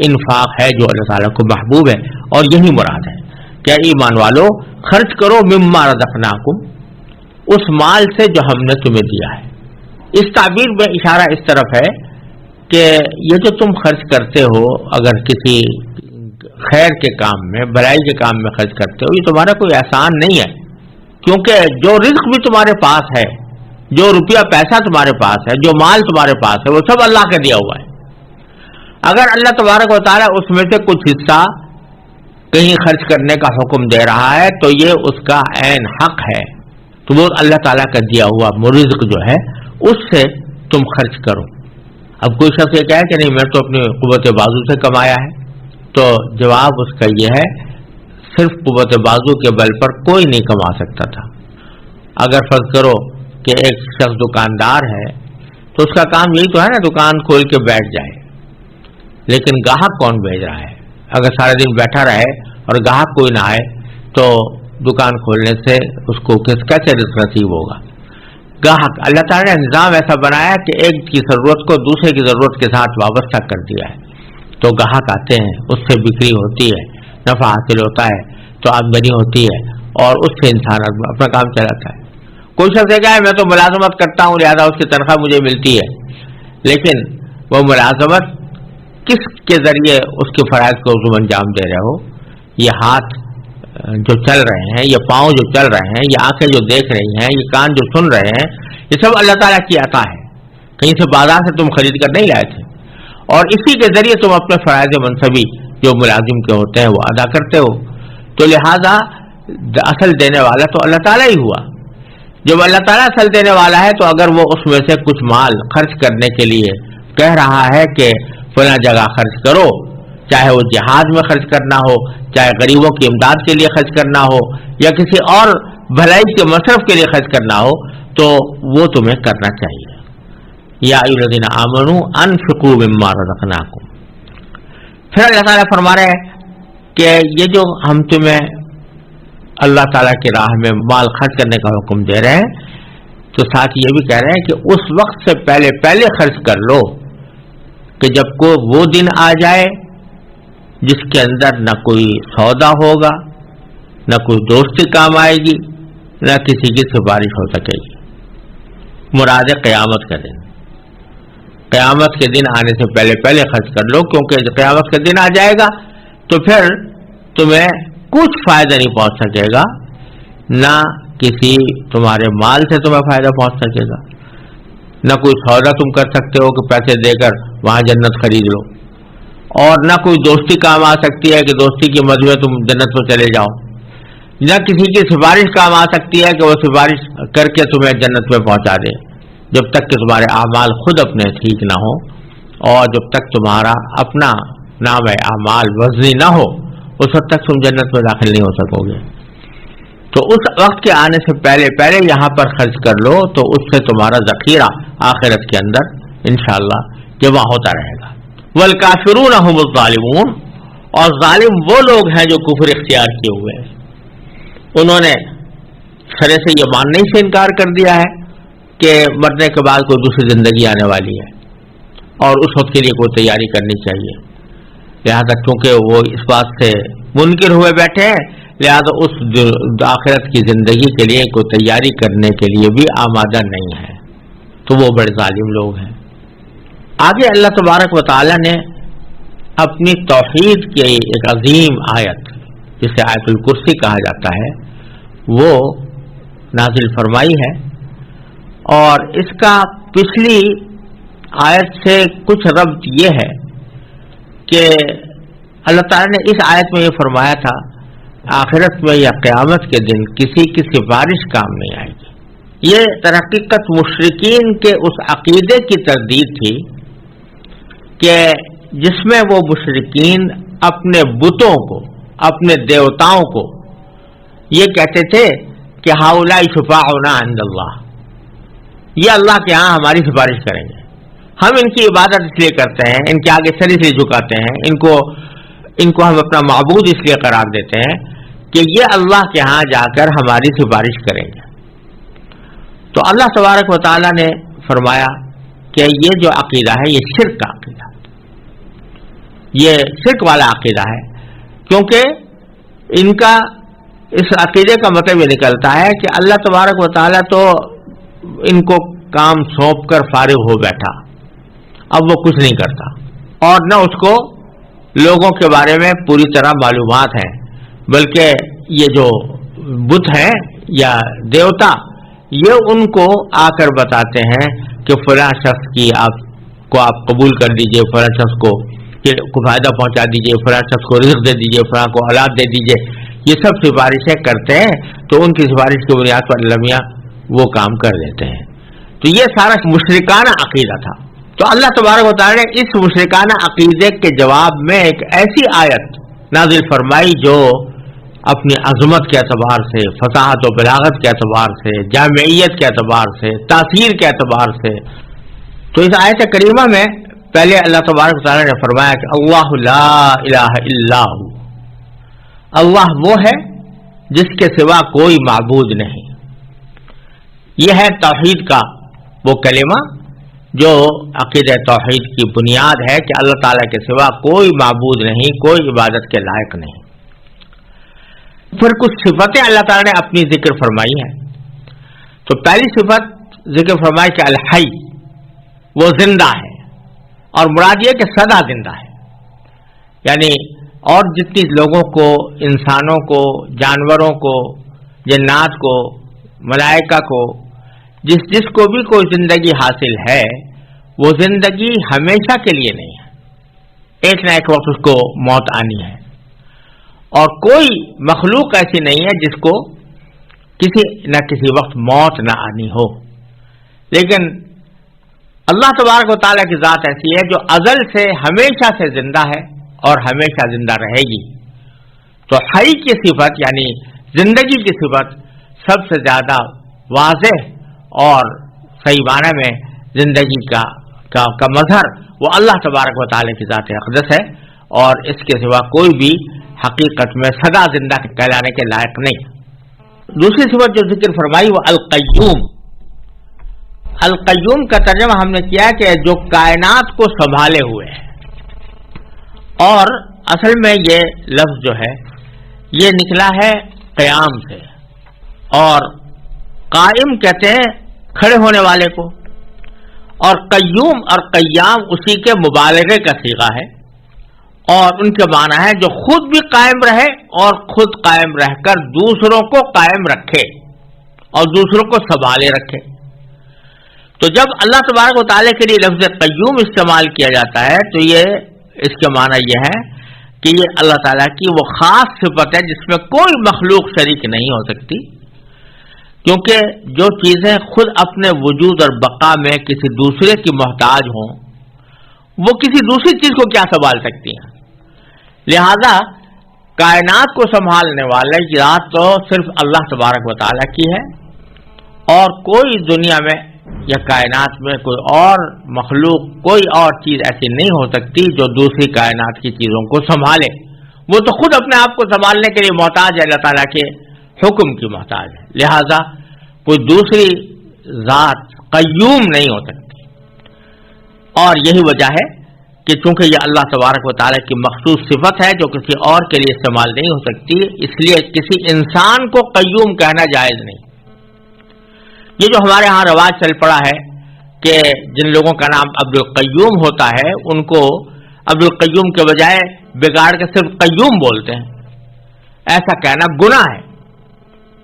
انفاق ہے جو اللہ تعالیٰ کو محبوب ہے، اور یہی مراد ہے کہ ایمان والو خرچ کرو مما رزقناکم، اس مال سے جو ہم نے تمہیں دیا ہے۔ اس تعبیر میں اشارہ اس طرف ہے کہ یہ جو تم خرچ کرتے ہو، اگر کسی خیر کے کام میں، بھلائی کے کام میں خرچ کرتے ہو، یہ تمہارا کوئی احسان نہیں ہے، کیونکہ جو رزق بھی تمہارے پاس ہے، جو روپیہ پیسہ تمہارے پاس ہے، جو مال تمہارے پاس ہے، وہ سب اللہ کا دیا ہوا ہے۔ اگر اللہ تبارک و تعالیٰ اس میں سے کچھ حصہ کہیں خرچ کرنے کا حکم دے رہا ہے تو یہ اس کا عین حق ہے، تو وہ اللہ تعالیٰ کا دیا ہوا رزق جو ہے اس سے تم خرچ کرو۔ اب کوئی شخص یہ کہے کہ نہیں میں تو اپنی قوت بازو سے کمایا ہے، تو جواب اس کا یہ ہے صرف قوت بازو کے بل پر کوئی نہیں کما سکتا تھا۔ اگر فرض کرو کہ ایک شخص دکاندار ہے تو اس کا کام یہی تو ہے نا، دکان کھول کے بیٹھ جائے، لیکن گاہک کون بھیج رہا ہے؟ اگر سارے دن بیٹھا رہے اور گاہک کوئی نہ آئے تو دکان کھولنے سے اس کو کیسے رزق نصیب ہوگا؟ گاہک، اللہ تعالیٰ نے نظام ایسا بنایا کہ ایک کی ضرورت کو دوسرے کی ضرورت کے ساتھ وابستہ کر دیا ہے، تو گاہک آتے ہیں، اس سے بکری ہوتی ہے، نفع حاصل ہوتا ہے، تو آمدنی ہوتی ہے، اور اس سے انسان اپنا کام چلاتا ہے۔ کوئی شخص کہا ہے میں تو ملازمت کرتا ہوں لہذا اس کی تنخواہ مجھے ملتی ہے، لیکن وہ ملازمت کس کے ذریعے اس کے فرائض کو تم انجام دے رہے ہو؟ یہ ہاتھ جو چل رہے ہیں، یہ پاؤں جو چل رہے ہیں، یہ آنکھیں جو دیکھ رہی ہیں، یہ کان جو سن رہے ہیں، یہ سب اللہ تعالیٰ کی عطا ہے، کہیں سے بازار سے تم خرید کر نہیں لائے تھے، اور اسی کے ذریعے تم اپنے فرائض منصبی جو ملازم کے ہوتے ہیں وہ ادا کرتے ہو، تو لہذا اصل دینے والا تو اللہ تعالیٰ ہی ہوا۔ جب اللہ تعالیٰ اصل دینے والا ہے تو اگر وہ اس میں سے کچھ مال خرچ کرنے کے لیے کہہ رہا ہے کہ فلاں جگہ خرچ کرو، چاہے وہ جہاد میں خرچ کرنا ہو، چاہے غریبوں کی امداد کے لیے خرچ کرنا ہو، یا کسی اور بھلائی کے مصرف کے لیے خرچ کرنا ہو، تو وہ تمہیں کرنا چاہیے۔ یا ایھا الذین آمنوا انفقوا مما رزقناکم۔ پھر اللہ تعالیٰ فرما رہے ہیں کہ یہ جو ہم تمہیں اللہ تعالیٰ کی راہ میں مال خرچ کرنے کا حکم دے رہے ہیں، تو ساتھ یہ بھی کہہ رہے ہیں کہ اس وقت سے پہلے خرچ کر لو کہ جب کو وہ دن آ جائے جس کے اندر نہ کوئی سودا ہوگا، نہ کوئی دوستی کام آئے گی، نہ کسی کی سفارش ہو سکے گی۔ مراد قیامت کا دن، قیامت کے دن آنے سے پہلے خرچ کر لو، کیونکہ جب قیامت کا دن آ جائے گا تو پھر تمہیں کچھ فائدہ نہیں پہنچ سکے گا، نہ کسی تمہارے مال سے تمہیں فائدہ پہنچ سکے گا، نہ کوئی سودا تم کر سکتے ہو کہ پیسے دے کر وہاں جنت خرید لو، اور نہ کوئی دوستی کام آ سکتی ہے کہ دوستی کی مد میں تم جنت میں چلے جاؤ، نہ کسی کی سفارش کام آ سکتی ہے کہ وہ سفارش کر کے تمہیں جنت میں پہنچا دے، جب تک کہ تمہارے اعمال خود اپنے ٹھیک نہ ہو، اور جب تک تمہارا اپنا نام اعمال وزنی نہ ہو، اس وقت تک تم جنت میں داخل نہیں ہو سکو گے۔ تو اس وقت کے آنے سے پہلے یہاں پر خرچ کر لو، تو اس سے تمہارا ذخیرہ آخرت کے اندر انشاءاللہ جمع ہوتا رہے گا۔ والکافرون هم الظالمون، اور ظالم وہ لوگ ہیں جو کفر اختیار کیے ہوئے ہیں، انہوں نے سرے سے یہ ماننے سے انکار کر دیا ہے کہ مرنے کے بعد کوئی دوسری زندگی آنے والی ہے، اور اس وقت کے لیے کوئی تیاری کرنی چاہیے. لہذا چونکہ وہ اس بات سے منکر ہوئے بیٹھے ہیں، لہذا اس آخرت کی زندگی کے لیے کوئی تیاری کرنے کے لیے بھی آمادہ نہیں ہے، تو وہ بڑے ظالم لوگ ہیں. آگے اللہ تبارک و تعالی نے اپنی توحید کی ایک عظیم آیت، جسے آیت الکرسی کہا جاتا ہے، وہ نازل فرمائی ہے. اور اس کا پچھلی آیت سے کچھ ربط یہ ہے کہ اللہ تعالیٰ نے اس آیت میں یہ فرمایا تھا آخرت میں یا قیامت کے دن کسی کی سفارش کام نہیں آئے گی. یہ در حقیقت مشرکین کے اس عقیدے کی تردید تھی کہ جس میں وہ مشرکین اپنے بتوں کو، اپنے دیوتاؤں کو یہ کہتے تھے کہ ہؤلاء شفاعنا عند اللہ، یہ اللہ کے ہاں ہماری سفارش کریں گے، ہم ان کی عبادت اس لیے کرتے ہیں، ان کے آگے سر اس لیے جھکاتے ہیں، ان کو ہم اپنا معبود اس لیے قرار دیتے ہیں کہ یہ اللہ کے ہاں جا کر ہماری سفارش کریں گے. تو اللہ تبارک و تعالیٰ نے فرمایا کہ یہ جو عقیدہ ہے یہ شرک کا عقیدہ، یہ شرک والا عقیدہ ہے، کیونکہ ان کا اس عقیدے کا مطلب یہ نکلتا ہے کہ اللہ تبارک و تعالیٰ تو ان کو کام سونپ کر فارغ ہو بیٹھا، اب وہ کچھ نہیں کرتا، اور نہ اس کو لوگوں کے بارے میں پوری طرح معلومات ہیں، بلکہ یہ جو بت ہیں یا دیوتا یہ ان کو آ کر بتاتے ہیں کہ فلاں شخص کی آپ قبول کر دیجئے، فلاں شخص کو فائدہ پہنچا دیجئے، فلاں شخص کو رزق دے دیجئے، فلاں کو اولاد دے دیجئے. یہ سب سفارشیں کرتے ہیں، تو ان کی سفارش کی بنیاد پر اللہ میاں وہ کام کر دیتے ہیں. تو یہ سارا مشرکانہ عقیدہ تھا. تو اللہ تبارک و تعالی نے اس مشرکانہ عقیدے کے جواب میں ایک ایسی آیت نازل فرمائی جو اپنی عظمت کے اعتبار سے، فصاحت و بلاغت کے اعتبار سے، جامعیت کے اعتبار سے، تاثیر کے اعتبار سے. تو اس آیت کریمہ میں پہلے اللہ تبارک و تعالی نے فرمایا کہ اللہ لا الہ الا ہو، اللہ وہ ہے جس کے سوا کوئی معبود نہیں. یہ ہے توحید کا وہ کلمہ جو عقیدہ توحید کی بنیاد ہے کہ اللہ تعالیٰ کے سوا کوئی معبود نہیں، کوئی عبادت کے لائق نہیں. پھر کچھ صفتیں اللہ تعالیٰ نے اپنی ذکر فرمائی ہیں. تو پہلی صفت ذکر فرمائی کہ الحی، وہ زندہ ہے، اور مراد یہ کہ سدا زندہ ہے. یعنی اور جتنی لوگوں کو، انسانوں کو، جانوروں کو، جنات کو، ملائکہ کو، جس کو بھی کوئی زندگی حاصل ہے، وہ زندگی ہمیشہ کے لیے نہیں ہے، ایک نہ ایک وقت اس کو موت آنی ہے. اور کوئی مخلوق ایسی نہیں ہے جس کو کسی نہ کسی وقت موت نہ آنی ہو. لیکن اللہ تبارک و تعالیٰ کی ذات ایسی ہے جو ازل سے ہمیشہ سے زندہ ہے اور ہمیشہ زندہ رہے گی. تو حی کی صفت یعنی زندگی کی صفت سب سے زیادہ واضح اور صحیح معنی میں زندگی کا مظہر وہ اللہ تبارک و تعالی کی ذات اقدس ہے، اور اس کے سوا کوئی بھی حقیقت میں سدا زندہ کہلانے کے لائق نہیں. دوسری صفت جو ذکر فرمائی وہ القیوم. القیوم کا ترجمہ ہم نے کیا کہ جو کائنات کو سنبھالے ہوئے ہے، اور اصل میں یہ لفظ جو ہے یہ نکلا ہے قیام سے، اور قائم کہتے ہیں کھڑے ہونے والے کو، اور قیوم اور قیام اسی کے مبالغے کا صیغہ ہے، اور ان کے معنی ہے جو خود بھی قائم رہے اور خود قائم رہ کر دوسروں کو قائم رکھے اور دوسروں کو سنبھالے رکھے. تو جب اللہ تبارک و تعالیٰ کے لیے لفظ قیوم استعمال کیا جاتا ہے تو یہ اس کے معنی یہ ہے کہ یہ اللہ تعالیٰ کی وہ خاص صفت ہے جس میں کوئی مخلوق شریک نہیں ہو سکتی، کیونکہ جو چیزیں خود اپنے وجود اور بقا میں کسی دوسرے کی محتاج ہوں وہ کسی دوسری چیز کو کیا سنبھال سکتی ہیں. لہذا کائنات کو سنبھالنے والے ذات تو صرف اللہ تبارک و تعالیٰ کی ہے، اور کوئی دنیا میں یا کائنات میں کوئی اور مخلوق، کوئی اور چیز ایسی نہیں ہو سکتی جو دوسری کائنات کی چیزوں کو سنبھالے. وہ تو خود اپنے آپ کو سنبھالنے کے لیے محتاج ہے، اللہ تعالیٰ کے حکم کی محتاج ہے. لہذا کوئی دوسری ذات قیوم نہیں ہو سکتی. اور یہی وجہ ہے کہ چونکہ یہ اللہ تبارک و تعالیٰ کی مخصوص صفت ہے جو کسی اور کے لیے استعمال نہیں ہو سکتی، اس لیے کسی انسان کو قیوم کہنا جائز نہیں۔ یہ جو ہمارے ہاں رواج چل پڑا ہے کہ جن لوگوں کا نام عبد القیوم ہوتا ہے ان کو عبد القیوم کے بجائے بگاڑ کے صرف قیوم بولتے ہیں، ایسا کہنا گناہ ہے،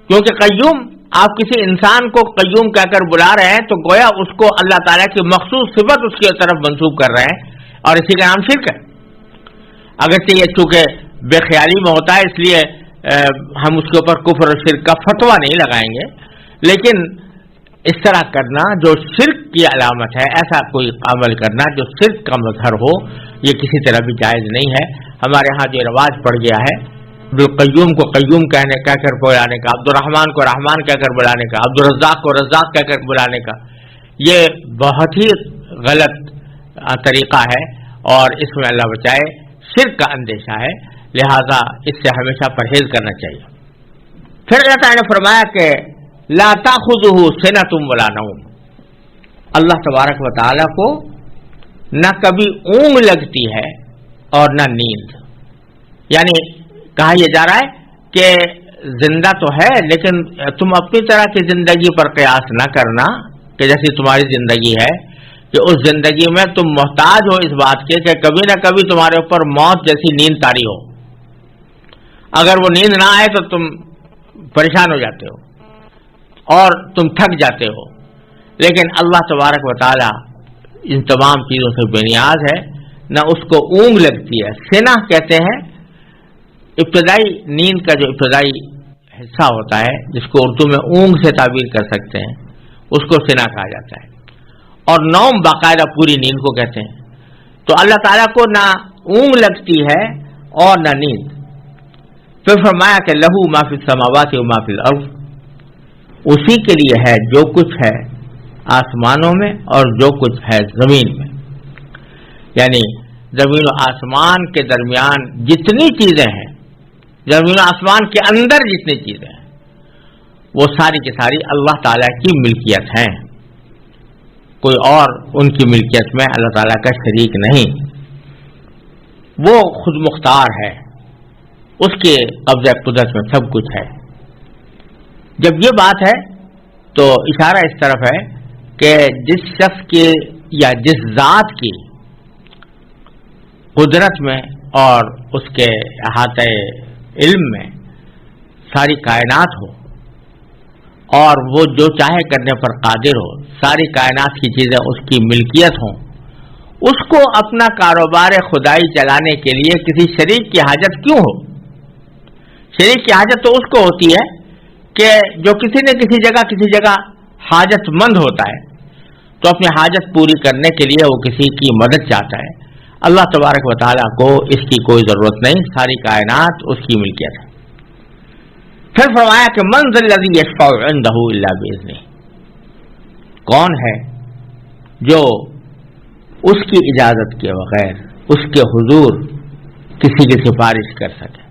کیونکہ قیوم آپ کسی انسان کو قیوم کہہ کر بلا رہے ہیں تو گویا اس کو اللہ تعالیٰ کی مخصوص صفت اس کی طرف منسوب کر رہے ہیں، اور اسی کا نام شرک ہے۔ اگرچہ یہ چونکہ بے خیالی میں ہوتا ہے اس لیے ہم اس کے اوپر کفر اور شرک کا فتویٰ نہیں لگائیں گے، لیکن اس طرح کرنا جو شرک کی علامت ہے، ایسا کوئی عمل کرنا جو شرک کا مظہر ہو، یہ کسی طرح بھی جائز نہیں ہے۔ ہمارے ہاں جو رواج پڑ گیا ہے عبدالقیوم کو قیوم کہہ کر بلانے کا، عبد الرحمن کو رحمان کہہ کر بلانے کا، عبد الرزاق کو رزاق کہہ کر بلانے کا، یہ بہت ہی غلط طریقہ ہے اور اس میں اللہ بچائے شرک کا اندیشہ ہے، لہذا اس سے ہمیشہ پرہیز کرنا چاہیے۔ پھر اللہ تعالیٰ نے فرمایا کہ لا تأخذہ سنۃ ولا نوم، اللہ تبارک و تعالیٰ کو نہ کبھی اونگ لگتی ہے اور نہ نیند، یعنی کہا یہ جا رہا ہے کہ زندہ تو ہے لیکن تم اپنی طرح کی زندگی پر قیاس نہ کرنا کہ جیسی تمہاری زندگی ہے، کہ اس زندگی میں تم محتاج ہو اس بات کے کہ کبھی نہ کبھی تمہارے اوپر موت جیسی نیند طاری ہو، اگر وہ نیند نہ آئے تو تم پریشان ہو جاتے ہو اور تم تھک جاتے ہو، لیکن اللہ تبارک و تعالی ان تمام چیزوں سے بے نیاز ہے، نہ اس کو اونگ لگتی ہے۔ سینہ کہتے ہیں ابتدائی نیند کا جو ابتدائی حصہ ہوتا ہے جس کو اردو میں اونگ سے تعبیر کر سکتے ہیں، اس کو سینہ کہا جاتا ہے، اور نوم باقاعدہ پوری نیند کو کہتے ہیں۔ تو اللہ تعالیٰ کو نہ اونگ لگتی ہے اور نہ نیند۔ پھر فرمایا کہ لہو ما فی السماوات و ما فی الارض، اسی کے لیے ہے جو کچھ ہے آسمانوں میں اور جو کچھ ہے زمین میں، یعنی زمین و آسمان کے درمیان جتنی چیزیں ہیں، زمین و آسمان کے اندر جتنی چیزیں ہیں، وہ ساری کی ساری اللہ تعالیٰ کی ملکیت ہیں، کوئی اور ان کی ملکیت میں اللہ تعالیٰ کا شریک نہیں، وہ خود مختار ہے، اس کے قبضہ قدرت میں سب کچھ ہے۔ جب یہ بات ہے تو اشارہ اس طرف ہے کہ جس شخص کی یا جس ذات کی قدرت میں اور اس کے احاطہ علم میں ساری کائنات ہو اور وہ جو چاہے کرنے پر قادر ہو، ساری کائنات کی چیزیں اس کی ملکیت ہوں، اس کو اپنا کاروبار خدائی چلانے کے لیے کسی شریک کی حاجت کیوں ہو؟ شریک کی حاجت تو اس کو ہوتی ہے کہ جو کسی نہ کسی جگہ حاجت مند ہوتا ہے تو اپنی حاجت پوری کرنے کے لیے وہ کسی کی مدد چاہتا ہے۔ اللہ تبارک و تعالیٰ کو اس کی کوئی ضرورت نہیں، ساری کائنات اس کی ملکیت ہے۔ پھر فرمایا کہ من ذا الذی یشفع عندہ الا باذنہ، کون ہے جو اس کی اجازت کے بغیر اس کے حضور کسی کی سفارش کر سکے،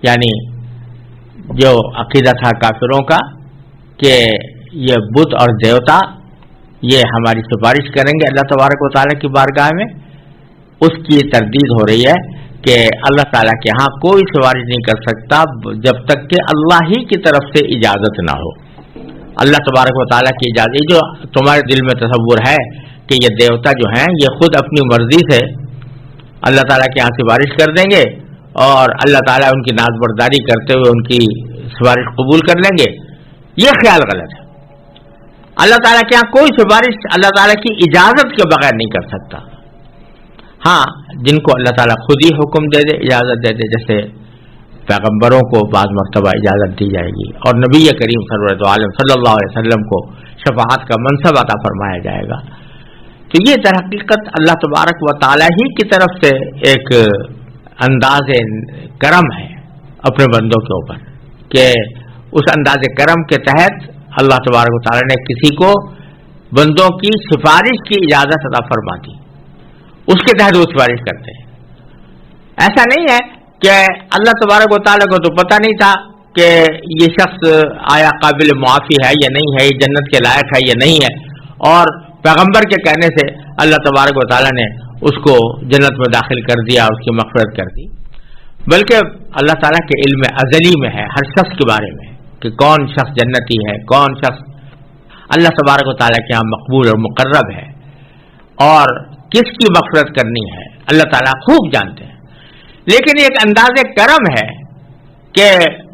یعنی جو عقیدہ تھا کافروں کا کہ یہ بت اور دیوتا یہ ہماری سفارش کریں گے اللہ تبارک و تعالیٰ کی بارگاہ میں، اس کی تردید ہو رہی ہے کہ اللہ تعالیٰ کے ہاں کوئی سفارش نہیں کر سکتا جب تک کہ اللہ ہی کی طرف سے اجازت نہ ہو۔ اللہ تبارک و تعالیٰ کی اجازت، جو تمہارے دل میں تصور ہے کہ یہ دیوتا جو ہیں یہ خود اپنی مرضی سے اللہ تعالیٰ کے ہاں سفارش کر دیں گے اور اللہ تعالیٰ ان کی ناز برداری کرتے ہوئے ان کی سفارش قبول کر لیں گے، یہ خیال غلط ہے۔ اللہ تعالیٰ کے ہاں کوئی سفارش اللہ تعالیٰ کی اجازت کے بغیر نہیں کر سکتا۔ ہاں جن کو اللہ تعالیٰ خود ہی حکم دے دے، اجازت دے دے، جیسے پیغمبروں کو بعض مرتبہ اجازت دی جائے گی اور نبی کریم سرورت عالم صلی اللہ علیہ وسلم کو شفاعت کا منصب عطا فرمایا جائے گا، تو یہ در حقیقت اللہ تبارک و تعالیٰ ہی کی طرف سے ایک انداز کرم ہے اپنے بندوں کے اوپر، کہ اس انداز کرم کے تحت اللہ تبارک و تعالیٰ نے کسی کو بندوں کی سفارش کی اجازت عطا فرما دی، اس کے تحت وہ سفارش کرتے ہیں۔ ایسا نہیں ہے کہ اللہ تبارک و تعالیٰ کو تو پتہ نہیں تھا کہ یہ شخص آیا قابل معافی ہے یا نہیں ہے، یہ جنت کے لائق ہے یا نہیں ہے، اور پیغمبر کے کہنے سے اللہ تبارک و تعالیٰ نے اس کو جنت میں داخل کر دیا، اس کی مغفرت کر دی، بلکہ اللہ تعالیٰ کے علم ازلی میں ہے ہر شخص کے بارے میں کہ کون شخص جنتی ہے، کون شخص اللہ تبارک و تعالیٰ کے یہاں مقبول اور مقرب ہے، اور کس کی مغفرت کرنی ہے اللہ تعالیٰ خوب جانتے ہیں۔ لیکن ایک انداز کرم ہے کہ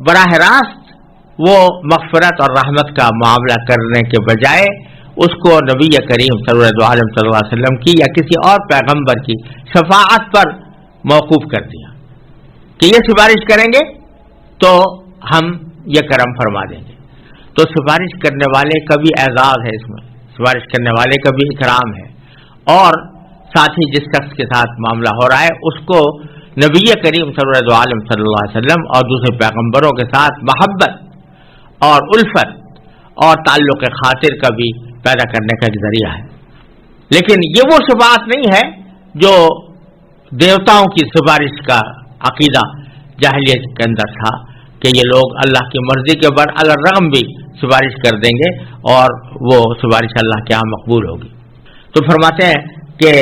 براہ راست وہ مغفرت اور رحمت کا معاملہ کرنے کے بجائے اس کو نبی کریم صلی اللہ علیہ وسلم کی یا کسی اور پیغمبر کی شفاعت پر موقوف کر دیا کہ یہ سفارش کریں گے تو ہم یہ کرم فرما دیں گے۔ تو سفارش کرنے والے کا بھی اعزاز ہے، اس میں سفارش کرنے والے کا بھی اکرام ہے، اور ساتھ ہی جس شخص کے ساتھ معاملہ ہو رہا ہے اس کو نبی کریم صلی اللہ علیہ وسلم اور دوسرے پیغمبروں کے ساتھ محبت اور الفت اور تعلق خاطر کا بھی پیدا کرنے کا ایک ذریعہ ہے۔ لیکن یہ وہ شفاعت نہیں ہے جو دیوتاؤں کی سفارش کا عقیدہ جاہلیت کے اندر تھا کہ یہ لوگ اللہ کی مرضی کے برالرغم بھی سفارش کر دیں گے اور وہ سفارش اللہ کے ہاں مقبول ہوگی۔ تو فرماتے ہیں کہ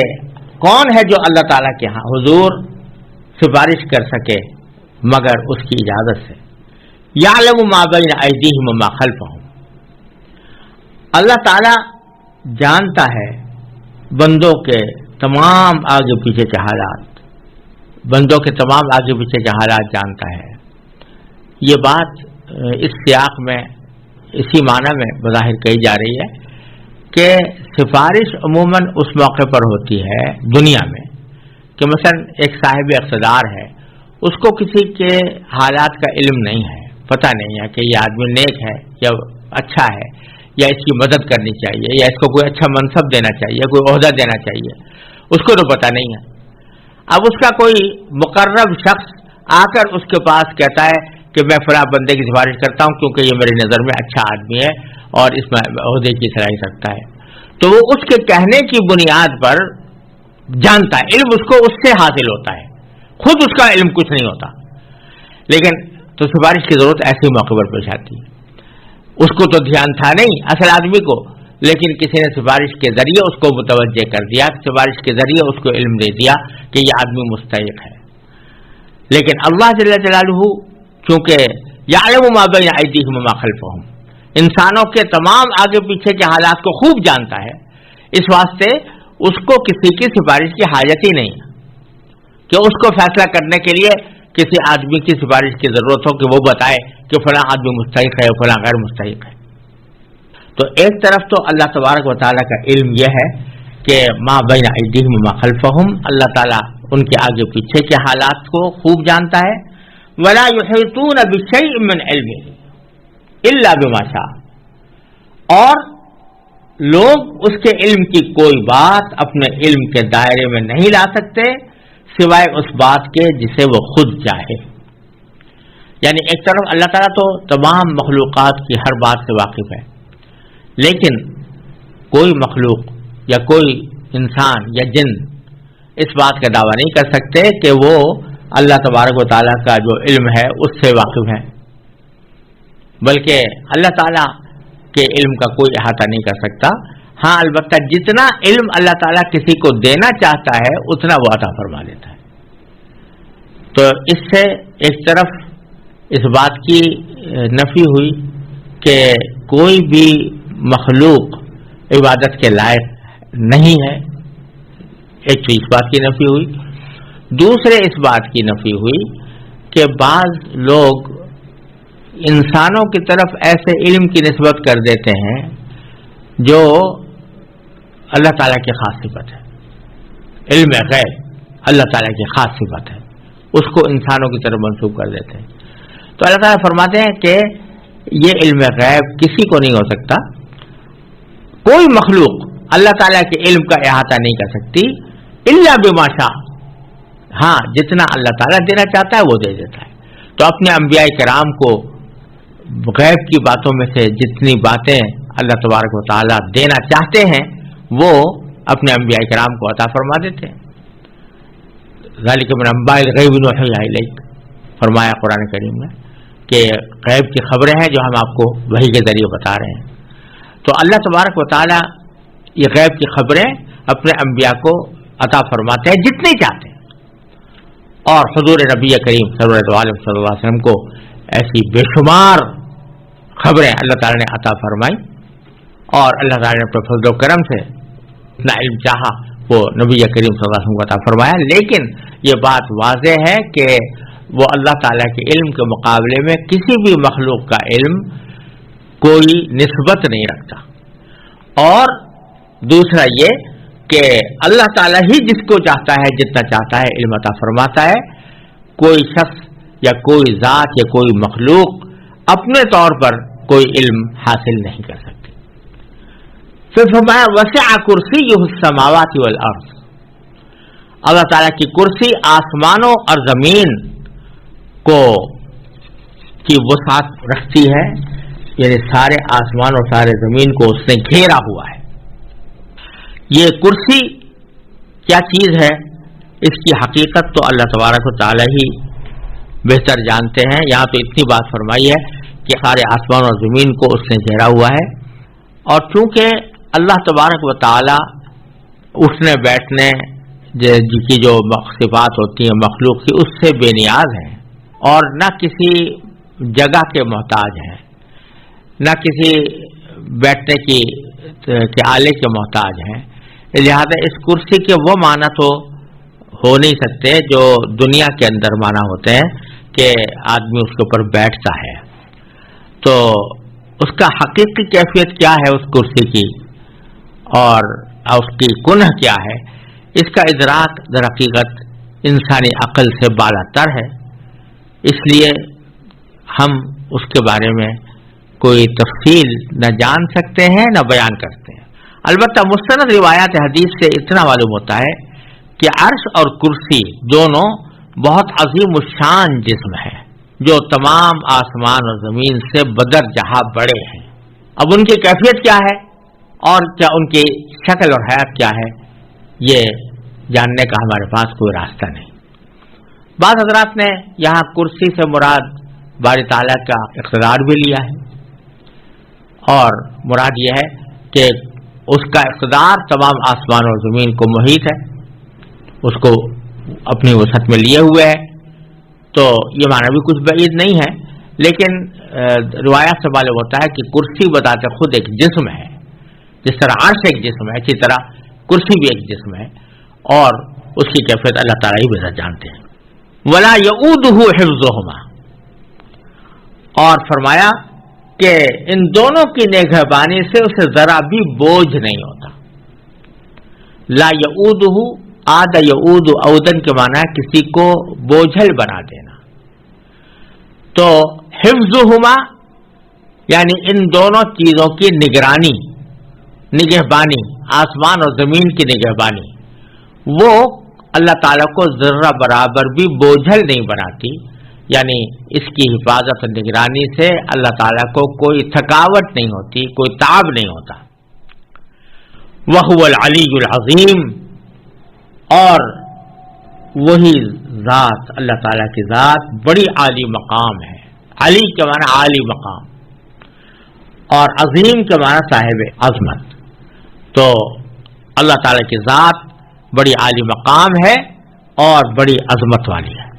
کون ہے جو اللہ تعالیٰ کے ہاں حضور سفارش کر سکے مگر اس کی اجازت سے۔ یعلم ما بین ایدیہم وما خلفہم، اللہ تعالیٰ جانتا ہے بندوں کے تمام آگے پیچھے کے حالات، بندوں کے تمام آگے پیچھے کے حالات جانتا ہے۔ یہ بات اس سیاق میں اسی معنی میں بظاہر کہی جا رہی ہے کہ سفارش عموماً اس موقع پر ہوتی ہے دنیا میں کہ مثلا ایک صاحب اقتدار ہے، اس کو کسی کے حالات کا علم نہیں ہے، پتہ نہیں ہے کہ یہ آدمی نیک ہے یا اچھا ہے یا اس کی مدد کرنی چاہیے یا اس کو کوئی اچھا منصب دینا چاہیے، کوئی عہدہ دینا چاہیے، اس کو تو پتہ نہیں ہے۔ اب اس کا کوئی مقرب شخص آ کر اس کے پاس کہتا ہے کہ میں فلاں بندے کی سفارش کرتا ہوں کیونکہ یہ میری نظر میں اچھا آدمی ہے اور اس میں عہدے کی صلاحیت رکھتا ہے، تو وہ اس کے کہنے کی بنیاد پر جانتا ہے، علم اس کو اس سے حاصل ہوتا ہے، خود اس کا علم کچھ نہیں ہوتا۔ لیکن تو سفارش کی ضرورت ایسے موقع پر پیش آتی ہے، اس کو تو دھیان تھا نہیں اصل آدمی کو، لیکن کسی نے سفارش کے ذریعے اس کو متوجہ کر دیا، سفارش کے ذریعے اس کو علم دے دیا کہ یہ آدمی مستحق ہے۔ لیکن اللہ جل جلالہ چونکہ یعلم ما بین ایدیہم وما خلفہم، انسانوں کے تمام آگے پیچھے کے حالات کو خوب جانتا ہے، اس واسطے اس کو کسی کی سفارش کی حاجت ہی نہیں کہ اس کو فیصلہ کرنے کے لیے کسی آدمی کی سفارش کی ضرورت ہو کہ وہ بتائے کہ فلاں آدمی مستحق ہے فلاں غیر مستحق ہے۔ تو ایک طرف تو اللہ تبارک و تعالیٰ کا علم یہ ہے کہ ما بین ایدیہم وما خلفہم، اللہ تعالیٰ ان کے آگے پیچھے کے حالات کو خوب جانتا ہے۔ ولا یحیطون بشیء من علمہ الا بما شاء، اور لوگ اس کے علم کی کوئی بات اپنے علم کے دائرے میں نہیں لا سکتے سوائے اس بات کے جسے وہ خود چاہے۔ یعنی ایک طرف اللہ تعالیٰ تو تمام مخلوقات کی ہر بات سے واقف ہے، لیکن کوئی مخلوق یا کوئی انسان یا جن اس بات کا دعویٰ نہیں کر سکتے کہ وہ اللہ تبارک و تعالیٰ کا جو علم ہے اس سے واقف ہے، بلکہ اللہ تعالیٰ کے علم کا کوئی احاطہ نہیں کر سکتا۔ ہاں البتہ جتنا علم اللہ تعالیٰ کسی کو دینا چاہتا ہے اتنا وہ عطا فرما دیتا ہے۔ تو اس سے ایک طرف اس بات کی نفی ہوئی کہ کوئی بھی مخلوق عبادت کے لائق نہیں ہے، ایک تو اس بات کی نفی ہوئی، دوسرے اس بات کی نفی ہوئی کہ بعض لوگ انسانوں کی طرف ایسے علم کی نسبت کر دیتے ہیں جو اللہ تعالیٰ کی خاص صفت ہے، علم غیب اللہ تعالیٰ کی خاص صفت ہے، اس کو انسانوں کی طرف منسوب کر دیتے ہیں۔ تو اللہ تعالیٰ فرماتے ہیں کہ یہ علم غیب کسی کو نہیں ہو سکتا، کوئی مخلوق اللہ تعالیٰ کے علم کا احاطہ نہیں کر سکتی الا بما شاء، ہاں جتنا اللہ تعالیٰ دینا چاہتا ہے وہ دے دیتا ہے۔ تو اپنے انبیاء کرام کو غیب کی باتوں میں سے جتنی باتیں اللہ تبارک و تعالیٰ دینا چاہتے ہیں وہ اپنے انبیاء کرام کو عطا فرما دیتے ہیں۔ ذالک من انباء الغیب نوحیہ الیک، فرمایا قرآن کریم میں کہ غیب کی خبریں ہیں جو ہم آپ کو وحی کے ذریعے بتا رہے ہیں۔ تو اللہ تبارک و تعالیٰ یہ غیب کی خبریں اپنے انبیاء کو عطا فرماتے ہیں جتنی چاہتے ہیں، اور حضور نبی کریم صلی اللہ علیہ وسلم کو ایسی بے شمار خبریں اللہ تعالیٰ نے عطا فرمائی، اور اللہ تعالیٰ نے اپنے فضل و کرم سے اتنا علم چاہا وہ نبی کریم صلی اللہ علیہ وسلم کو عطا فرمایا. لیکن یہ بات واضح ہے کہ وہ اللہ تعالیٰ کے علم کے مقابلے میں کسی بھی مخلوق کا علم کوئی نسبت نہیں رکھتا. اور دوسرا یہ کہ اللہ تعالیٰ ہی جس کو چاہتا ہے جتنا چاہتا ہے علم عطا فرماتا ہے. کوئی شخص یا کوئی ذات یا کوئی مخلوق اپنے طور پر کوئی علم حاصل نہیں کر سکتی. پھر فرمایا وسع کرسیہ السماوات والارض. اللہ تعالیٰ کی کرسی آسمانوں اور زمین کو کی وسعت رکھتی ہے، یعنی سارے آسمان اور سارے زمین کو اس نے گھیرا ہوا ہے. یہ کرسی کیا چیز ہے، اس کی حقیقت تو اللہ تبارک و تعالی ہی بہتر جانتے ہیں. یہاں تو اتنی بات فرمائی ہے کہ سارے آسمان اور زمین کو اس نے گھیرا ہوا ہے، اور چونکہ اللہ تبارک و تعالی اٹھنے بیٹھنے کی جو صفات ہوتی ہیں مخلوق کی اس سے بے نیاز ہیں، اور نہ کسی جگہ کے محتاج ہیں، نہ کسی بیٹھنے کے آلے کے محتاج ہیں. لہذا اس کرسی کے وہ معنی تو ہو نہیں سکتے جو دنیا کے اندر معنی ہوتے ہیں کہ آدمی اس کے اوپر بیٹھتا ہے. تو اس کا حقیقی کیفیت کیا ہے اس کرسی کی، اور اس کی کنہ کیا ہے، اس کا ادراک در حقیقت انسانی عقل سے بالا تر ہے. اس لیے ہم اس کے بارے میں کوئی تفصیل نہ جان سکتے ہیں نہ بیان کرتے ہیں. البتہ مستند روایات حدیث سے اتنا معلوم ہوتا ہے کہ عرش اور کرسی دونوں بہت عظیم الشان جسم ہے جو تمام آسمان اور زمین سے بدر جہاں بڑے ہیں. اب ان کی کیفیت کیا ہے اور کیا ان کی شکل اور حیات کیا ہے، یہ جاننے کا ہمارے پاس کوئی راستہ نہیں. بعض حضرات نے یہاں کرسی سے مراد باری تعالیٰ کا اقتدار بھی لیا ہے، اور مراد یہ ہے کہ اس کا اقتدار تمام آسمان اور زمین کو محیط ہے، اس کو اپنی وسعت میں لیے ہوئے ہے. تو یہ معنی بھی کچھ بعید نہیں ہے، لیکن روایات سے معلوم ہوتا ہے کہ کرسی بذات خود ایک جسم ہے. جس طرح عرش ایک جسم ہے اسی طرح کرسی بھی ایک جسم ہے، اور اس کی کیفیت اللہ تعالیٰ ہی بہتر جانتے ہیں. ولا یؤودہ حفظہما، اور فرمایا کہ ان دونوں کی نگہبانی سے اسے ذرا بھی بوجھ نہیں ہوتا. لا یؤودہ، عاد یعود عودن کے معنی ہے کسی کو بوجھل بنا دینا. تو حفظہما یعنی ان دونوں چیزوں کی نگرانی، نگہبانی، آسمان اور زمین کی نگہبانی، وہ اللہ تعالیٰ کو ذرہ برابر بھی بوجھل نہیں بناتی. یعنی اس کی حفاظت اور نگرانی سے اللہ تعالیٰ کو کوئی تھکاوٹ نہیں ہوتی، کوئی تعب نہیں ہوتا. وَهُوَ الْعَلِيُّ الْعَظِيمُ، اور وہی ذات اللہ تعالیٰ کی ذات بڑی عالی مقام ہے. علی کے معنی عالی مقام، اور عظیم کے معنی صاحب عظمت. تو اللہ تعالیٰ کی ذات بڑی عالی مقام ہے اور بڑی عظمت والی ہے.